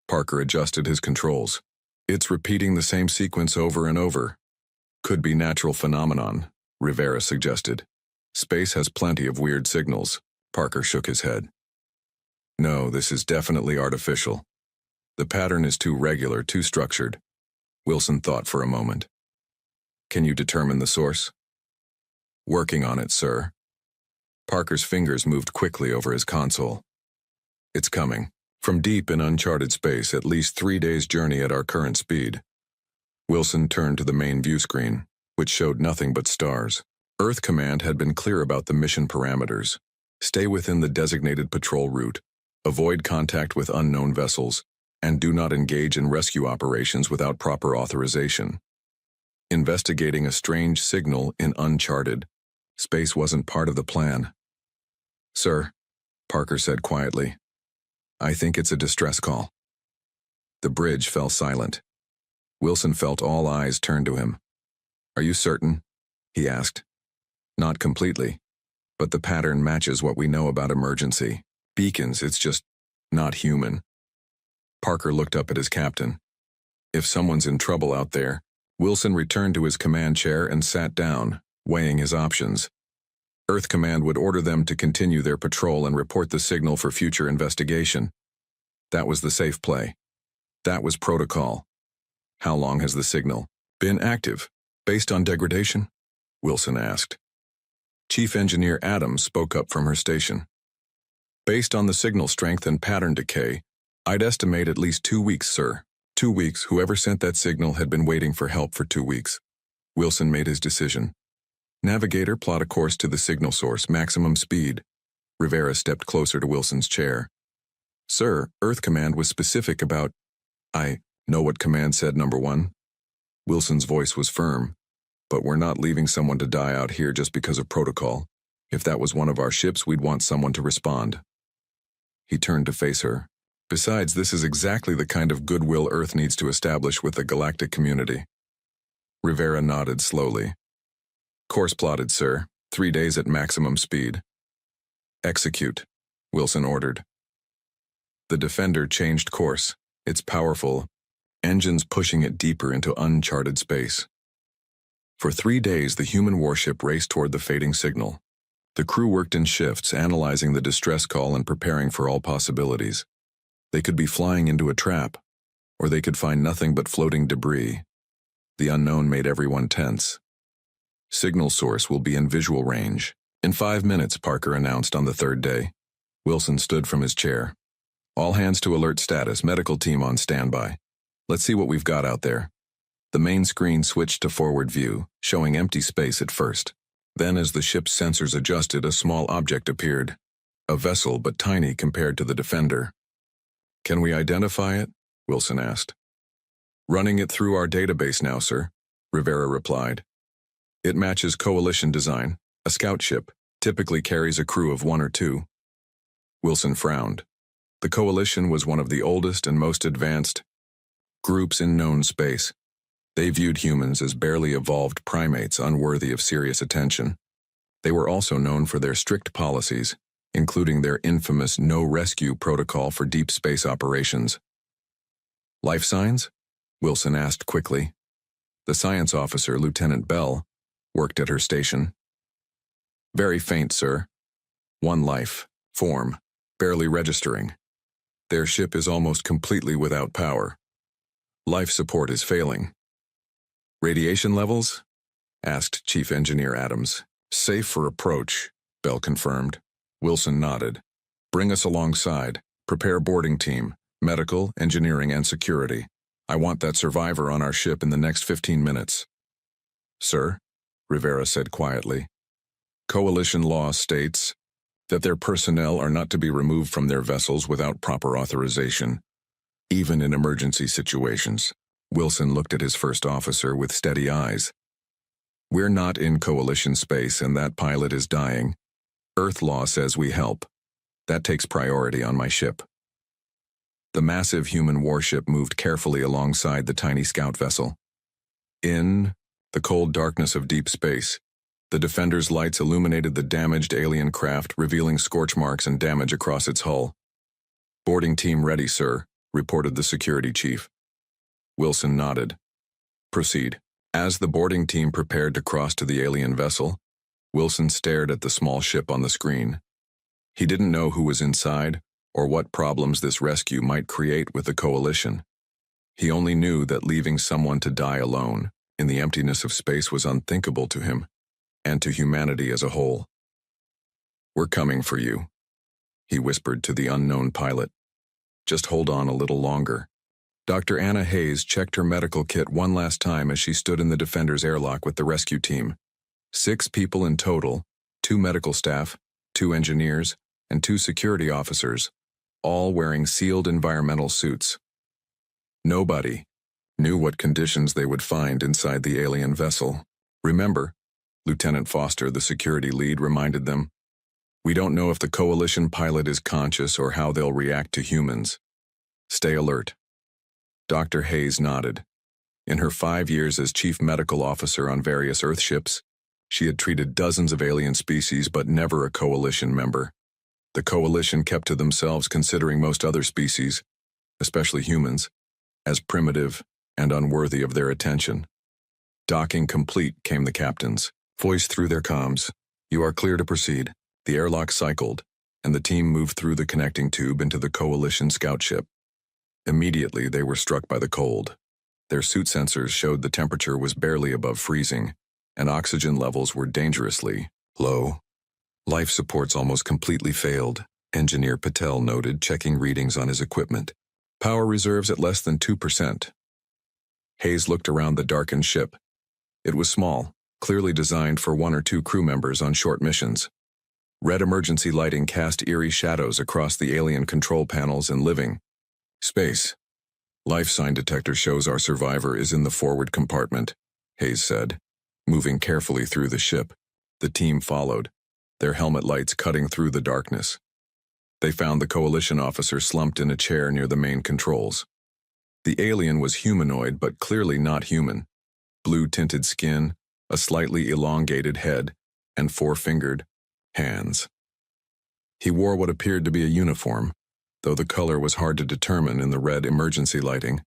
Parker adjusted his controls. "It's repeating the same sequence over and over." "Could be natural phenomenon," Rivera suggested. "Space has plenty of weird signals." Parker shook his head. "No, this is definitely artificial. The pattern is too regular, too structured." Wilson thought for a moment. "Can you determine the source?" "Working on it, sir." Parker's fingers moved quickly over his console. "It's coming. From deep in uncharted space, at least 3 days' journey at our current speed." Wilson turned to the main view screen, which showed nothing but stars. Earth Command had been clear about the mission parameters. Stay within the designated patrol route, avoid contact with unknown vessels, and do not engage in rescue operations without proper authorization. Investigating a strange signal in uncharted space wasn't part of the plan. "Sir," Parker said quietly, "I think it's a distress call." The bridge fell silent. Wilson felt all eyes turn to him. "Are you certain?" he asked. "Not completely, but the pattern matches what we know about emergency beacons. It's just not human." Parker looked up at his captain. "If someone's in trouble out there..." Wilson returned to his command chair and sat down, weighing his options. Earth Command would order them to continue their patrol and report the signal for future investigation. That was the safe play. That was protocol. "How long has the signal been active? Based on degradation?" Wilson asked. Chief Engineer Adams spoke up from her station. "Based on the signal strength and pattern decay, I'd estimate at least 2 weeks, sir." 2 weeks. Whoever sent that signal had been waiting for help for 2 weeks. Wilson made his decision. "Navigator, plot a course to the signal source, maximum speed." Rivera stepped closer to Wilson's chair. "Sir, Earth Command was specific about..." "I know what Command said, Number 1. Wilson's voice was firm. "But we're not leaving someone to die out here just because of protocol. If that was one of our ships, we'd want someone to respond." He turned to face her. "Besides, this is exactly the kind of goodwill Earth needs to establish with the galactic community." Rivera nodded slowly. "Course plotted, sir. 3 days at maximum speed." "Execute," Wilson ordered. The Defender changed course, its powerful engines pushing it deeper into uncharted space. For 3 days, the human warship raced toward the fading signal. The crew worked in shifts, analyzing the distress call and preparing for all possibilities. They could be flying into a trap, or they could find nothing but floating debris. The unknown made everyone tense. "Signal source will be in visual range in 5 minutes," Parker announced on the 3rd day. Wilson stood from his chair. All hands to alert status, medical team on standby. Let's see what we've got out there. The main screen switched to forward view, showing empty space at first. Then as the ship's sensors adjusted, a small object appeared. A vessel, but tiny compared to the Defender. Can we identify it? Wilson asked. Running it through our database now, sir, Rivera replied. It matches Coalition design. A scout ship typically carries a crew of 1 or 2. Wilson frowned. The Coalition was one of the oldest and most advanced groups in known space. They viewed humans as barely evolved primates unworthy of serious attention. They were also known for their strict policies, including their infamous no-rescue protocol for deep space operations. Life signs? Wilson asked quickly. The science officer, Lieutenant Bell, worked at her station. Very faint, sir. 1 life form, barely registering. Their ship is almost completely without power. Life support is failing. Radiation levels? Asked Chief Engineer Adams. Safe for approach, Bell confirmed. Wilson nodded. Bring us alongside. Prepare boarding team, medical, engineering, and security. I want that survivor on our ship in the next 15 minutes. Sir, Rivera said quietly. Coalition law states that their personnel are not to be removed from their vessels without proper authorization, even in emergency situations. Wilson looked at his first officer with steady eyes. We're not in Coalition space and that pilot is dying. Earth law says we help. That takes priority on my ship. The massive human warship moved carefully alongside the tiny scout vessel. In the cold darkness of deep space, the Defender's lights illuminated the damaged alien craft, revealing scorch marks and damage across its hull. Boarding team ready, sir, reported the security chief. Wilson nodded. Proceed. As the boarding team prepared to cross to the alien vessel, Wilson stared at the small ship on the screen. He didn't know who was inside or what problems this rescue might create with the Coalition. He only knew that leaving someone to die alone in the emptiness of space was unthinkable to him and to humanity as a whole. We're coming for you, he whispered to the unknown pilot. Just hold on a little longer. Dr. Anna Hayes checked her medical kit one last time as she stood in the Defender's airlock with the rescue team. 6 people in total, 2 medical staff, 2 engineers, and 2 security officers, all wearing sealed environmental suits. Nobody knew what conditions they would find inside the alien vessel. Remember, Lieutenant Foster, the security lead, reminded them, we don't know if the Coalition pilot is conscious or how they'll react to humans. Stay alert. Dr. Hayes nodded. In her 5 years as chief medical officer on various Earth ships, she had treated dozens of alien species but never a Coalition member. The Coalition kept to themselves, considering most other species, especially humans, as primitive and unworthy of their attention. Docking complete, came the captain's voice through their comms. You are clear to proceed. The airlock cycled, and the team moved through the connecting tube into the Coalition scout ship. Immediately, they were struck by the cold. Their suit sensors showed the temperature was barely above freezing, and oxygen levels were dangerously low. Life supports almost completely failed, Engineer Patel noted, checking readings on his equipment. Power reserves at less than 2%. Hayes looked around the darkened ship. It was small, clearly designed for 1 or 2 crew members on short missions. Red emergency lighting cast eerie shadows across the alien control panels and living space. Life sign detector shows our survivor is in the forward compartment, Hayes said, moving carefully through the ship. The team followed, their helmet lights cutting through the darkness. They found the Coalition officer slumped in a chair near the main controls. The alien was humanoid but clearly not human. Blue-tinted skin, a slightly elongated head, and 4-fingered hands. He wore what appeared to be a uniform, though the color was hard to determine in the red emergency lighting.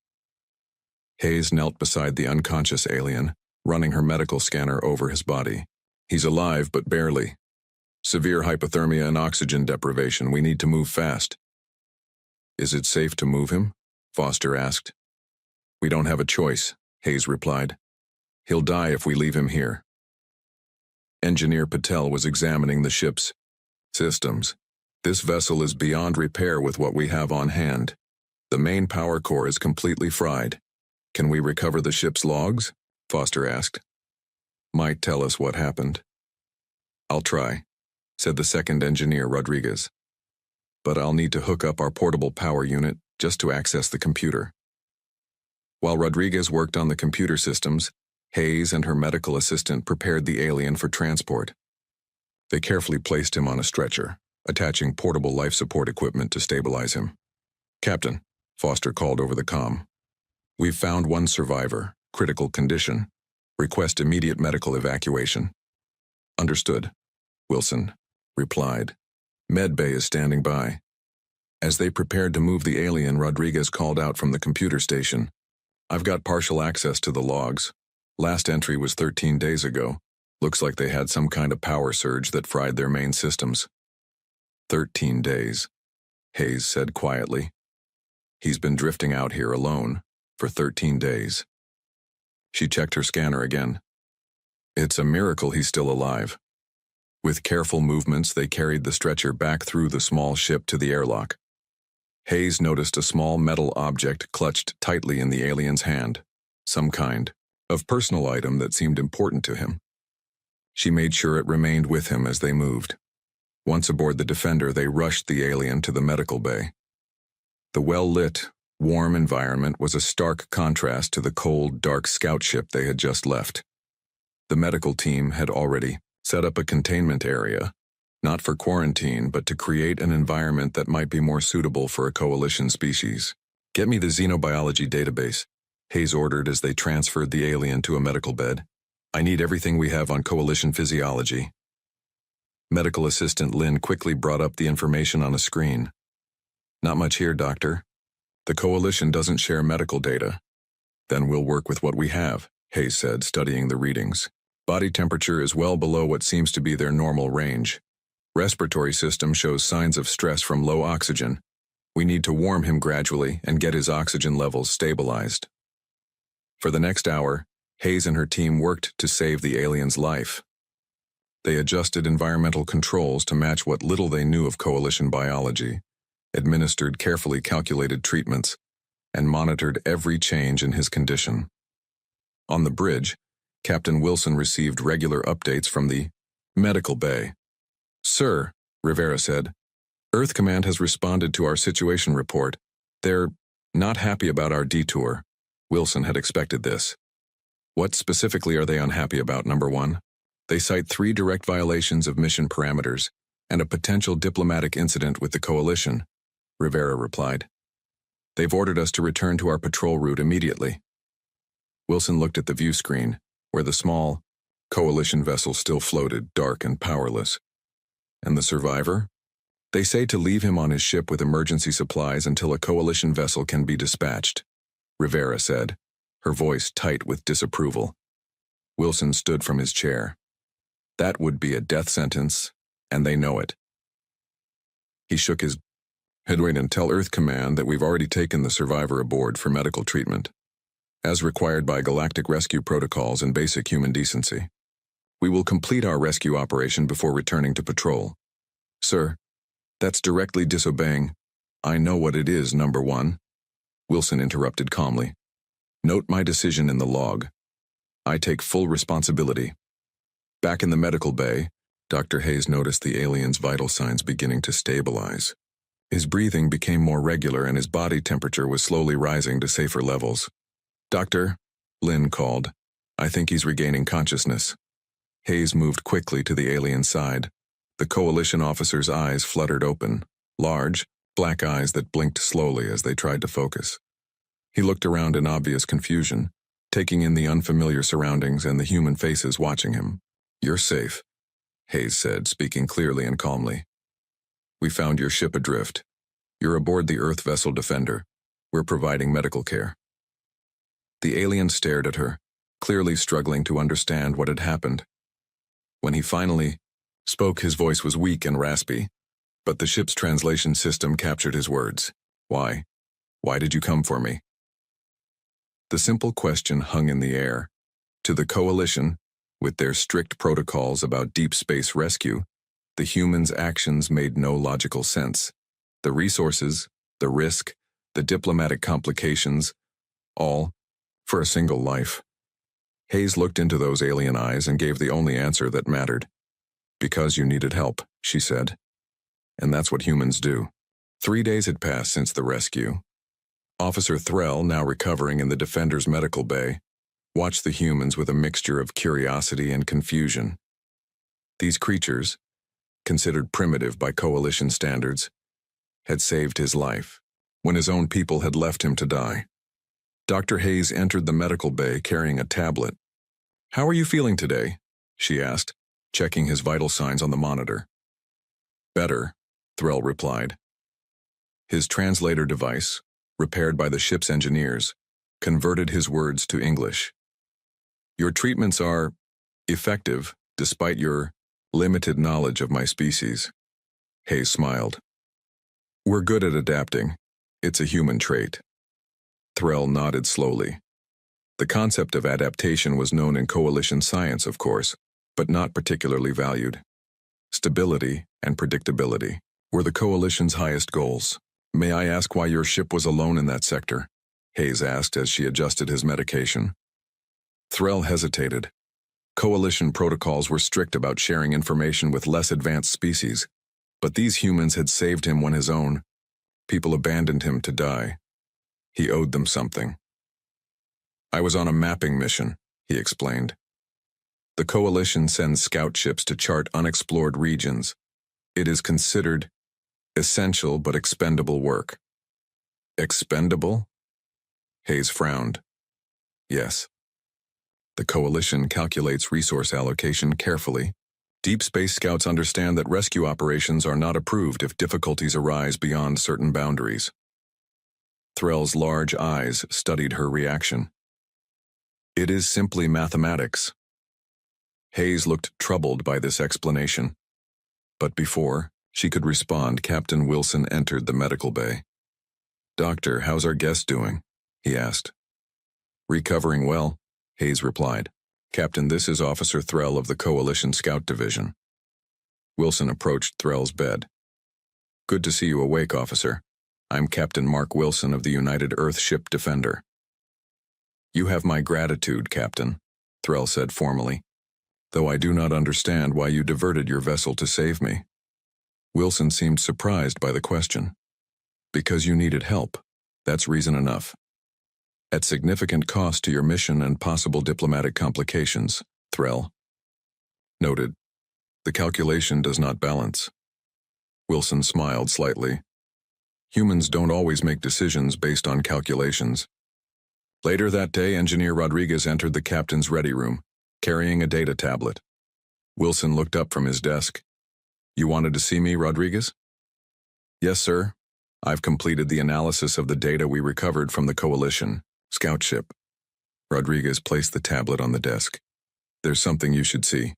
Hayes knelt beside the unconscious alien, running her medical scanner over his body. He's alive, but barely. Severe hypothermia and oxygen deprivation. We need to move fast. Is it safe to move him? Foster asked. We don't have a choice, Hayes replied. He'll die if we leave him here. Engineer Patel was examining the ship's systems. This vessel is beyond repair with what we have on hand. The main power core is completely fried. Can we recover the ship's logs? Foster asked. Might tell us what happened. I'll try, said the second engineer, Rodriguez. But I'll need to hook up our portable power unit just to access the computer. While Rodriguez worked on the computer systems, Hayes and her medical assistant prepared the alien for transport. They carefully placed him on a stretcher, attaching portable life support equipment to stabilize him. Captain, Foster called over the comm. We've found one survivor, critical condition. Request immediate medical evacuation. Understood, Wilson replied. Medbay is standing by. As they prepared to move the alien, Rodriguez called out from the computer station. I've got partial access to the logs. Last entry was 13 days ago. Looks like they had some kind of power surge that fried their main systems. 13 days, Hayes said quietly. He's been drifting out here alone for 13 days. She checked her scanner again. It's a miracle he's still alive. With careful movements, they carried the stretcher back through the small ship to the airlock. Hayes noticed a small metal object clutched tightly in the alien's hand, some kind of personal item that seemed important to him. She made sure it remained with him as they moved. Once aboard the Defender, they rushed the alien to the medical bay. The well-lit, warm environment was a stark contrast to the cold, dark scout ship they had just left. The medical team had already set up a containment area, not for quarantine, but to create an environment that might be more suitable for a coalition species. Get me the xenobiology database, Hayes ordered as they transferred the alien to a medical bed. I need everything we have on coalition physiology. Medical assistant Lynn quickly brought up the information on a screen. Not much here, Doctor. The coalition doesn't share medical data. Then we'll work with what we have, Hayes said, studying the readings. Body temperature is well below what seems to be their normal range. Respiratory system shows signs of stress from low oxygen. We need to warm him gradually and get his oxygen levels stabilized. For the next hour, Hayes and her team worked to save the alien's life. They adjusted environmental controls to match what little they knew of coalition biology, administered carefully calculated treatments, and monitored every change in his condition. On the bridge, Captain Wilson received regular updates from the medical bay. Sir, Rivera said, Earth Command has responded to our situation report. They're not happy about our detour. Wilson had expected this. What specifically are they unhappy about, number one? They cite 3 direct violations of mission parameters and a potential diplomatic incident with the coalition, Rivera replied. They've ordered us to return to our patrol route immediately. Wilson looked at the view screen, where the small coalition vessel still floated, dark and powerless. And the survivor? They say to leave him on his ship with emergency supplies until a coalition vessel can be dispatched, Rivera said, her voice tight with disapproval. Wilson stood from his chair. That would be a death sentence, and they know it. He shook his head. Wait and tell Earth Command that we've already taken the survivor aboard for medical treatment, as required by galactic rescue protocols and basic human decency. We will complete our rescue operation before returning to patrol. Sir, that's directly disobeying. I know what it is, number one. Wilson interrupted calmly. Note my decision in the log. I take full responsibility. Back in the medical bay, Dr. Hayes noticed the alien's vital signs beginning to stabilize. His breathing became more regular and his body temperature was slowly rising to safer levels. Doctor, Lynn called. I think he's regaining consciousness. Hayes moved quickly to the alien's side. The coalition officer's eyes fluttered open, large, black eyes that blinked slowly as they tried to focus. He looked around in obvious confusion, taking in the unfamiliar surroundings and the human faces watching him. You're safe, Hayes said, speaking clearly and calmly. We found your ship adrift. You're aboard the Earth vessel Defender. We're providing medical care. The alien stared at her, clearly struggling to understand what had happened. When he finally spoke, his voice was weak and raspy, but the ship's translation system captured his words. Why? Why did you come for me? The simple question hung in the air. To the Coalition, with their strict protocols about deep space rescue, The humans' actions made no logical sense. The resources, the risk, the diplomatic complications, all for a single life. Hayes looked into those alien eyes and gave the only answer that mattered. Because you needed help, she said. And that's what humans do. 3 days had passed since the rescue. Officer Threll, now recovering in the Defender's medical bay, watched the humans with a mixture of curiosity and confusion. These creatures, considered primitive by coalition standards, had saved his life when his own people had left him to die. Dr. Hayes entered the medical bay carrying a tablet. "How are you feeling today?" she asked, checking his vital signs on the monitor. "Better," Threll replied. His translator device, repaired by the ship's engineers, converted his words to English. "Your treatments are effective despite your limited knowledge of my species." Hayes smiled. "We're good at adapting. It's a human trait." Threll nodded slowly. The concept of adaptation was known in coalition science, of course, but not particularly valued. Stability and predictability were the coalition's highest goals. "May I ask why your ship was alone in that sector?" Hayes asked as she adjusted his medication. Threll hesitated. Coalition protocols were strict about sharing information with less advanced species, but these humans had saved him when his own people abandoned him to die. He owed them something. "I was on a mapping mission," he explained. "The Coalition sends scout ships to chart unexplored regions. It is considered essential but expendable work." "Expendable?" Hayes frowned. "Yes. The Coalition calculates resource allocation carefully. Deep space scouts understand that rescue operations are not approved if difficulties arise beyond certain boundaries." Threll's large eyes studied her reaction. "It is simply mathematics." Hayes looked troubled by this explanation. But before she could respond, Captain Wilson entered the medical bay. "Doctor, how's our guest doing?" he asked. "Recovering well," Hayes replied. "Captain, this is Officer Threll of the Coalition Scout Division." Wilson approached Threll's bed. "Good to see you awake, officer. I'm Captain Mark Wilson of the United Earth Ship Defender." "You have my gratitude, Captain," Threll said formally, "though I do not understand why you diverted your vessel to save me." Wilson seemed surprised by the question. "Because you needed help. That's reason enough. At significant cost to your mission and possible diplomatic complications," Threll noted. "The calculation does not balance." Wilson smiled slightly. "Humans don't always make decisions based on calculations." Later that day, Engineer Rodriguez entered the captain's ready room, carrying a data tablet. Wilson looked up from his desk. "You wanted to see me, Rodriguez?" "Yes, sir. I've completed the analysis of the data we recovered from the Coalition scout ship." Rodriguez placed the tablet on the desk. "There's something you should see."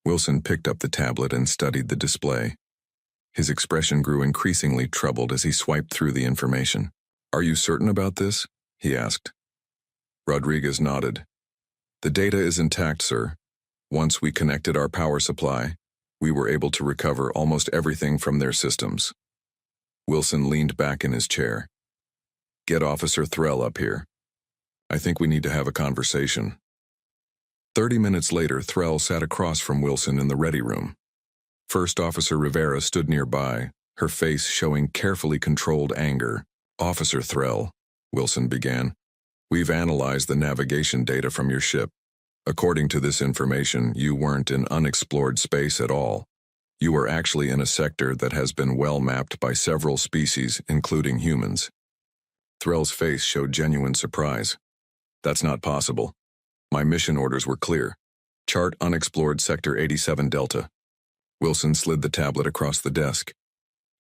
Wilson picked up the tablet and studied the display. His expression grew increasingly troubled as he swiped through the information. "Are you certain about this?" he asked. Rodriguez nodded. "The data is intact, sir. Once we connected our power supply, we were able to recover almost everything from their systems." Wilson leaned back in his chair. "Get Officer Threll up here. I think we need to have a conversation." 30 minutes later, Threll sat across from Wilson in the ready room. First Officer Rivera stood nearby, her face showing carefully controlled anger. "Officer Threll," Wilson began, "we've analyzed the navigation data from your ship. According to this information, you weren't in unexplored space at all. You were actually in a sector that has been well mapped by several species, including humans." Threll's face showed genuine surprise. "That's not possible. My mission orders were clear. Chart unexplored Sector 87 Delta." Wilson slid the tablet across the desk.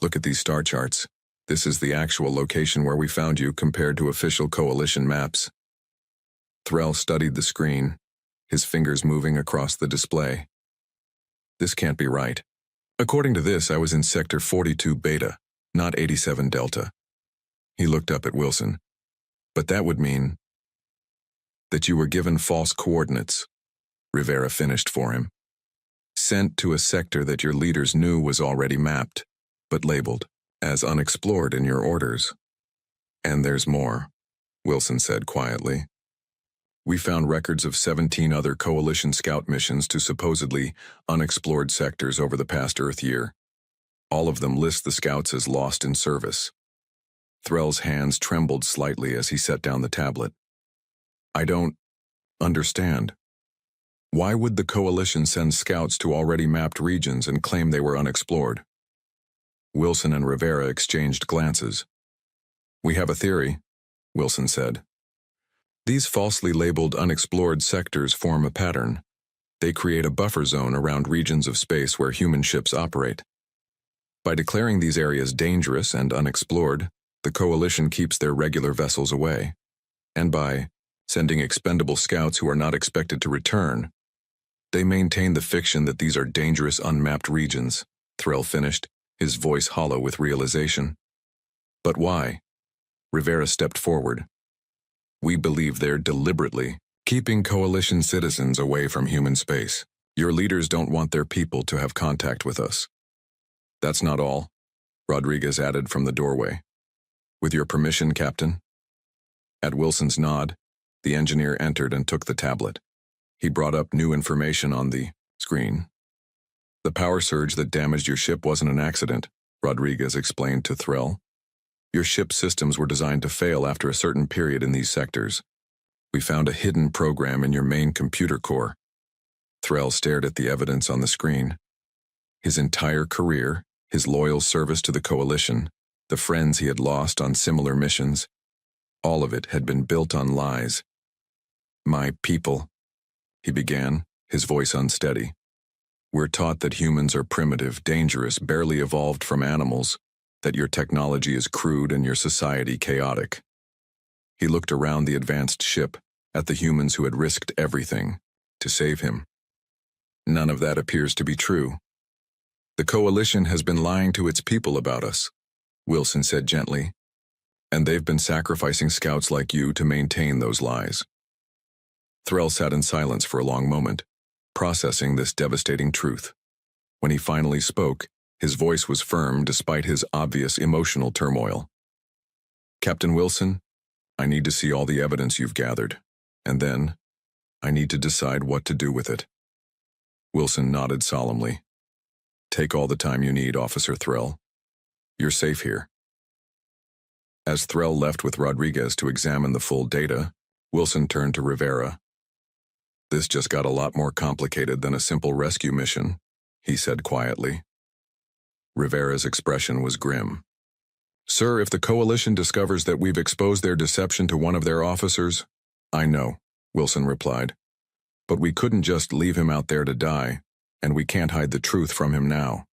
"Look at these star charts. This is the actual location where we found you compared to official Coalition maps." Threll studied the screen, his fingers moving across the display. "This can't be right. According to this, I was in Sector 42 Beta, not 87 Delta." He looked up at Wilson. "But that would mean that you were given false coordinates," Rivera finished for him. sent to a sector that your leaders knew was already mapped, but labeled as unexplored in your orders. And there's more, Wilson said quietly. We found records of 17 other Coalition scout missions to supposedly unexplored sectors over the past Earth year. All of them list the scouts as lost in service. Threll's hands trembled slightly as he set down the tablet. I don't understand. Why would the Coalition send scouts to already mapped regions and claim they were unexplored? Wilson and Rivera exchanged glances. We have a theory, Wilson said. These falsely labeled unexplored sectors form a pattern. They create a buffer zone around regions of space where human ships operate. By declaring these areas dangerous and unexplored, the Coalition keeps their regular vessels away. And by sending expendable scouts who are not expected to return, they maintain the fiction that these are dangerous unmapped regions, Threll finished, his voice hollow with realization. But why? Rivera stepped forward. We believe they're deliberately keeping Coalition citizens away from human space. Your leaders don't want their people to have contact with us. That's not all, Rodriguez added from the doorway. With your permission, Captain? At Wilson's nod, the engineer entered and took the tablet. He brought up new information on the screen. The power surge that damaged your ship wasn't an accident, Rodriguez explained to Threll. Your ship's systems were designed to fail after a certain period in these sectors. We found a hidden program in your main computer core. Threll stared at the evidence on the screen. His entire career, his loyal service to the Coalition, the friends he had lost on similar missions, all of it had been built on lies. My people, he began, his voice unsteady. We're taught that humans are primitive, dangerous, barely evolved from animals, that your technology is crude and your society chaotic. He looked around the advanced ship, at the humans who had risked everything to save him. None of that appears to be true. The Coalition has been lying to its people about us, Wilson said gently, and they've been sacrificing scouts like you to maintain those lies. Threll sat in silence for a long moment, processing this devastating truth. When he finally spoke, his voice was firm despite his obvious emotional turmoil. Captain Wilson, I need to see all the evidence you've gathered, and then I need to decide what to do with it. Wilson nodded solemnly. Take all the time you need, Officer Threll. You're safe here. As Threll left with Rodriguez to examine the full data, Wilson turned to Rivera. This just got a lot more complicated than a simple rescue mission, he said quietly. Rivera's expression was grim. Sir, if the Coalition discovers that we've exposed their deception to one of their officers, I know, Wilson replied. But we couldn't just leave him out there to die, and we can't hide the truth from him now.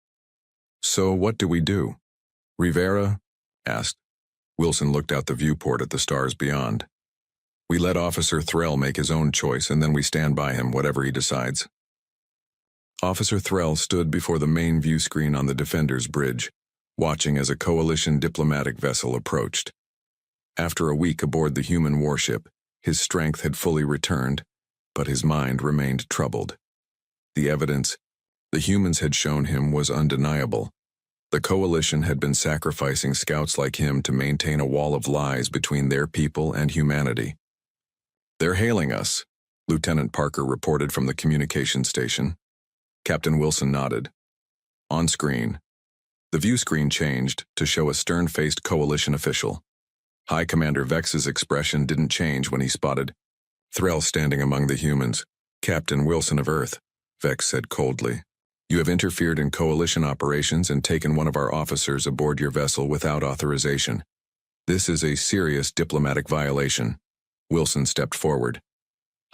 So what do we do? Rivera asked. Wilson looked out the viewport at the stars beyond. We let Officer Threll make his own choice, and then we stand by him, whatever he decides. Officer Threll stood before the main view screen on the Defender's bridge, watching as a Coalition diplomatic vessel approached. After a week aboard the human warship, his strength had fully returned, but his mind remained troubled. The evidence the humans had shown him was undeniable. The Coalition had been sacrificing scouts like him to maintain a wall of lies between their people and humanity. They're hailing us, Lieutenant Parker reported from the communication station. Captain Wilson nodded. On screen, the view screen changed to show a stern-faced Coalition official. High Commander Vex's expression didn't change when he spotted Threll standing among the humans. Captain Wilson of Earth, Vex said coldly. You have interfered in Coalition operations and taken one of our officers aboard your vessel without authorization. This is a serious diplomatic violation. Wilson stepped forward.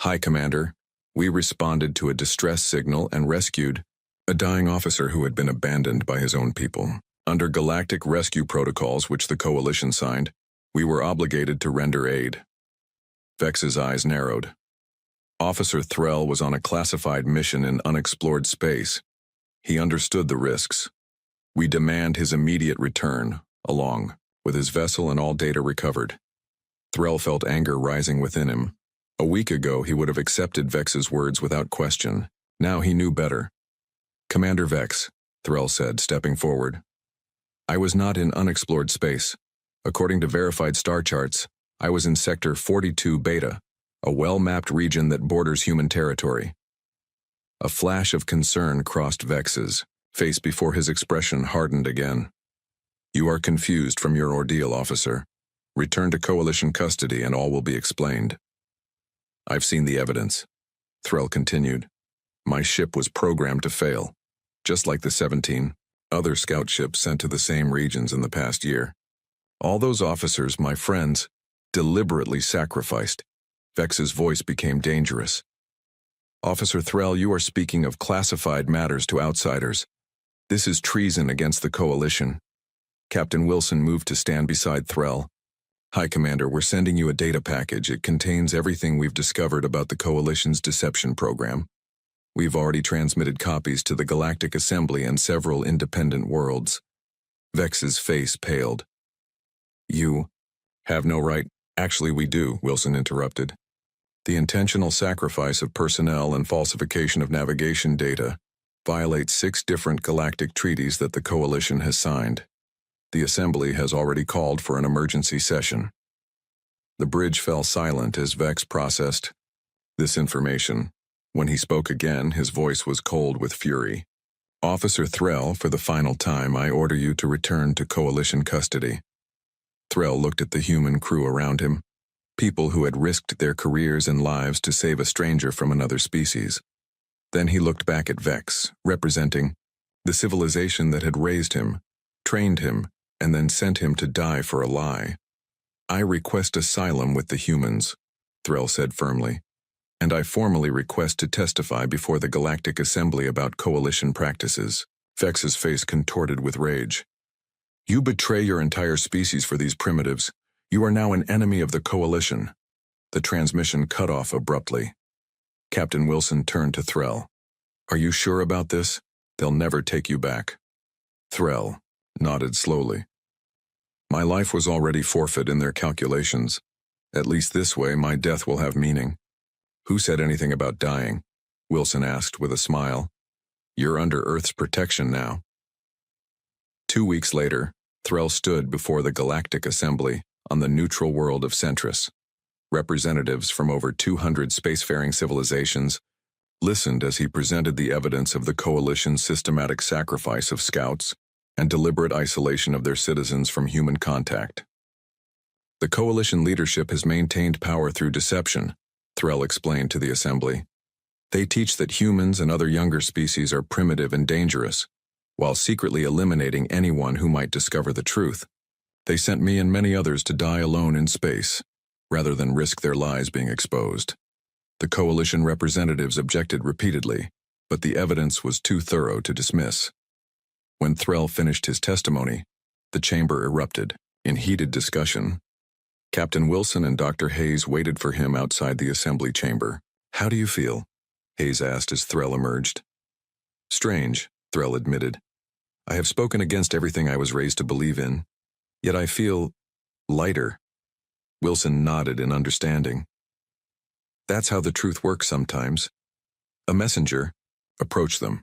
High Commander, we responded to a distress signal and rescued a dying officer who had been abandoned by his own people. Under galactic rescue protocols which the Coalition signed, we were obligated to render aid. Vex's eyes narrowed. Officer Threll was on a classified mission in unexplored space. He understood the risks. We demand his immediate return, along with his vessel and all data recovered. Threll felt anger rising within him. A week ago, he would have accepted Vex's words without question. Now he knew better. Commander Vex, Thrall said, stepping forward. I was not in unexplored space. According to verified star charts, I was in Sector 42 Beta, a well-mapped region that borders human territory. A flash of concern crossed Vex's face before his expression hardened again. You are confused from your ordeal, officer. Return to Coalition custody and all will be explained. I've seen the evidence, Thrall continued. My ship was programmed to fail, just like the 17 other scout ships sent to the same regions in the past year. All those officers, my friends, deliberately sacrificed. Vex's voice became dangerous. Officer Thrall, you are speaking of classified matters to outsiders. This is treason against the Coalition. Captain Wilson moved to stand beside Thrall. Hi, Commander, we're sending you a data package. It contains everything we've discovered about the Coalition's deception program. We've already transmitted copies to the Galactic Assembly and several independent worlds. Vex's face paled. You have no right. Actually, we do, Wilson interrupted. The intentional sacrifice of personnel and falsification of navigation data violates 6 different galactic treaties that the Coalition has signed. The Assembly has already called for an emergency session. The bridge fell silent as Vex processed this information. When he spoke again, his voice was cold with fury. Officer Thrall, for the final time, I order you to return to Coalition custody. Thrall looked at the human crew around him, people who had risked their careers and lives to save a stranger from another species. Then he looked back at Vex, representing the civilization that had raised him, trained him, and then sent him to die for a lie. I request asylum with the humans, Thrall said firmly, and I formally request to testify before the Galactic Assembly about Coalition practices. Vex's face contorted with rage. You betray your entire species for these primitives. You are now an enemy of the Coalition. The transmission cut off abruptly. Captain Wilson turned to Thrall. Are you sure about this? They'll never take you back. Thrall nodded slowly. My life was already forfeit in their calculations. At least this way, my death will have meaning. Who said anything about dying? Wilson asked with a smile. You're under Earth's protection now. 2 weeks later, Thrall stood before the Galactic Assembly on the neutral world of Centris. Representatives from over 200 spacefaring civilizations listened as he presented the evidence of the Coalition's systematic sacrifice of scouts and deliberate isolation of their citizens from human contact. The Coalition leadership has maintained power through deception, Thrall explained to the Assembly. They teach that humans and other younger species are primitive and dangerous, while secretly eliminating anyone who might discover the truth. They sent me and many others to die alone in space, rather than risk their lives being exposed. The Coalition representatives objected repeatedly, but the evidence was too thorough to dismiss. When Thrall finished his testimony, the chamber erupted in heated discussion. Captain Wilson and Dr. Hayes waited for him outside the assembly chamber. How do you feel? Hayes asked as Thrall emerged. Strange, Thrall admitted. I have spoken against everything I was raised to believe in, yet I feel lighter. Wilson nodded in understanding. That's how the truth works sometimes. A messenger approached them.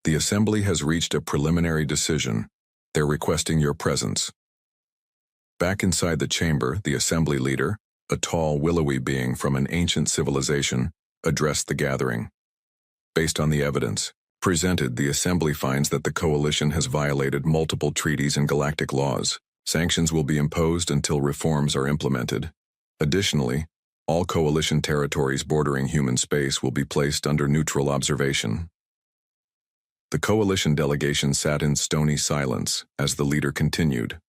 The assembly has reached a preliminary decision. They're requesting your presence. Back inside the chamber, the assembly leader, a tall, willowy being from an ancient civilization, addressed the gathering. Based on the evidence presented, the assembly finds that the Coalition has violated multiple treaties and galactic laws. Sanctions will be imposed until reforms are implemented. Additionally, all Coalition territories bordering human space will be placed under neutral observation. The Coalition delegation sat in stony silence as the leader continued.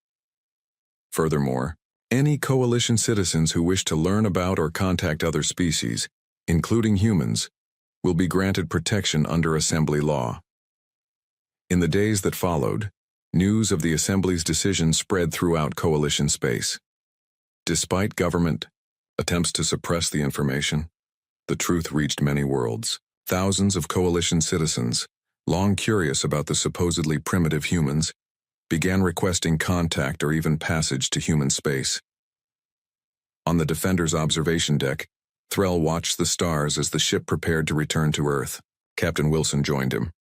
Furthermore, any Coalition citizens who wish to learn about or contact other species, including humans, will be granted protection under Assembly law. In the days that followed, news of the Assembly's decision spread throughout Coalition space. Despite government attempts to suppress the information, the truth reached many worlds. Thousands of Coalition citizens, long curious about the supposedly primitive humans, began requesting contact or even passage to human space. On the Defender's observation deck, Thrall watched the stars as the ship prepared to return to Earth. Captain Wilson joined him.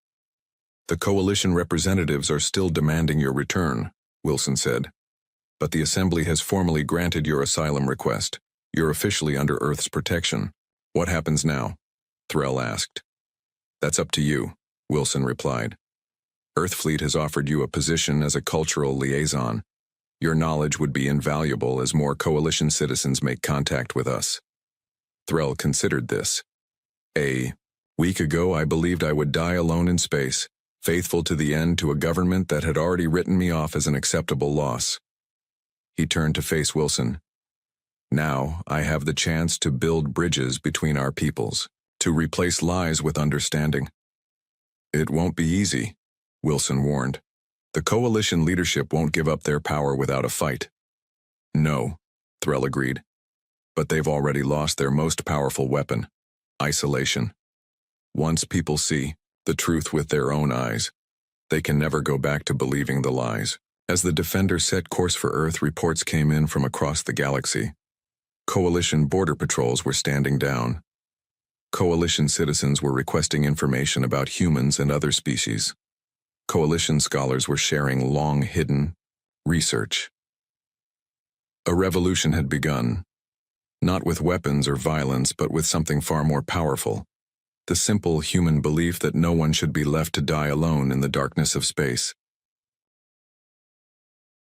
The Coalition representatives are still demanding your return, Wilson said. But the Assembly has formally granted your asylum request. You're officially under Earth's protection. What happens now? Threll asked. That's up to you, Wilson replied. Earthfleet has offered you a position as a cultural liaison. Your knowledge would be invaluable as more Coalition citizens make contact with us. Threll considered this. A week ago I believed I would die alone in space, faithful to the end to a government that had already written me off as an acceptable loss. He turned to face Wilson. Now I have the chance to build bridges between our peoples, to replace lies with understanding. It won't be easy, Wilson warned. The Coalition leadership won't give up their power without a fight. No, Threll agreed. But they've already lost their most powerful weapon, isolation. Once people see the truth with their own eyes, they can never go back to believing the lies. As the Defender set course for Earth, reports came in from across the galaxy. Coalition border patrols were standing down. Coalition citizens were requesting information about humans and other species. Coalition scholars were sharing long-hidden research. A revolution had begun, not with weapons or violence, but with something far more powerful. The simple human belief that no one should be left to die alone in the darkness of space.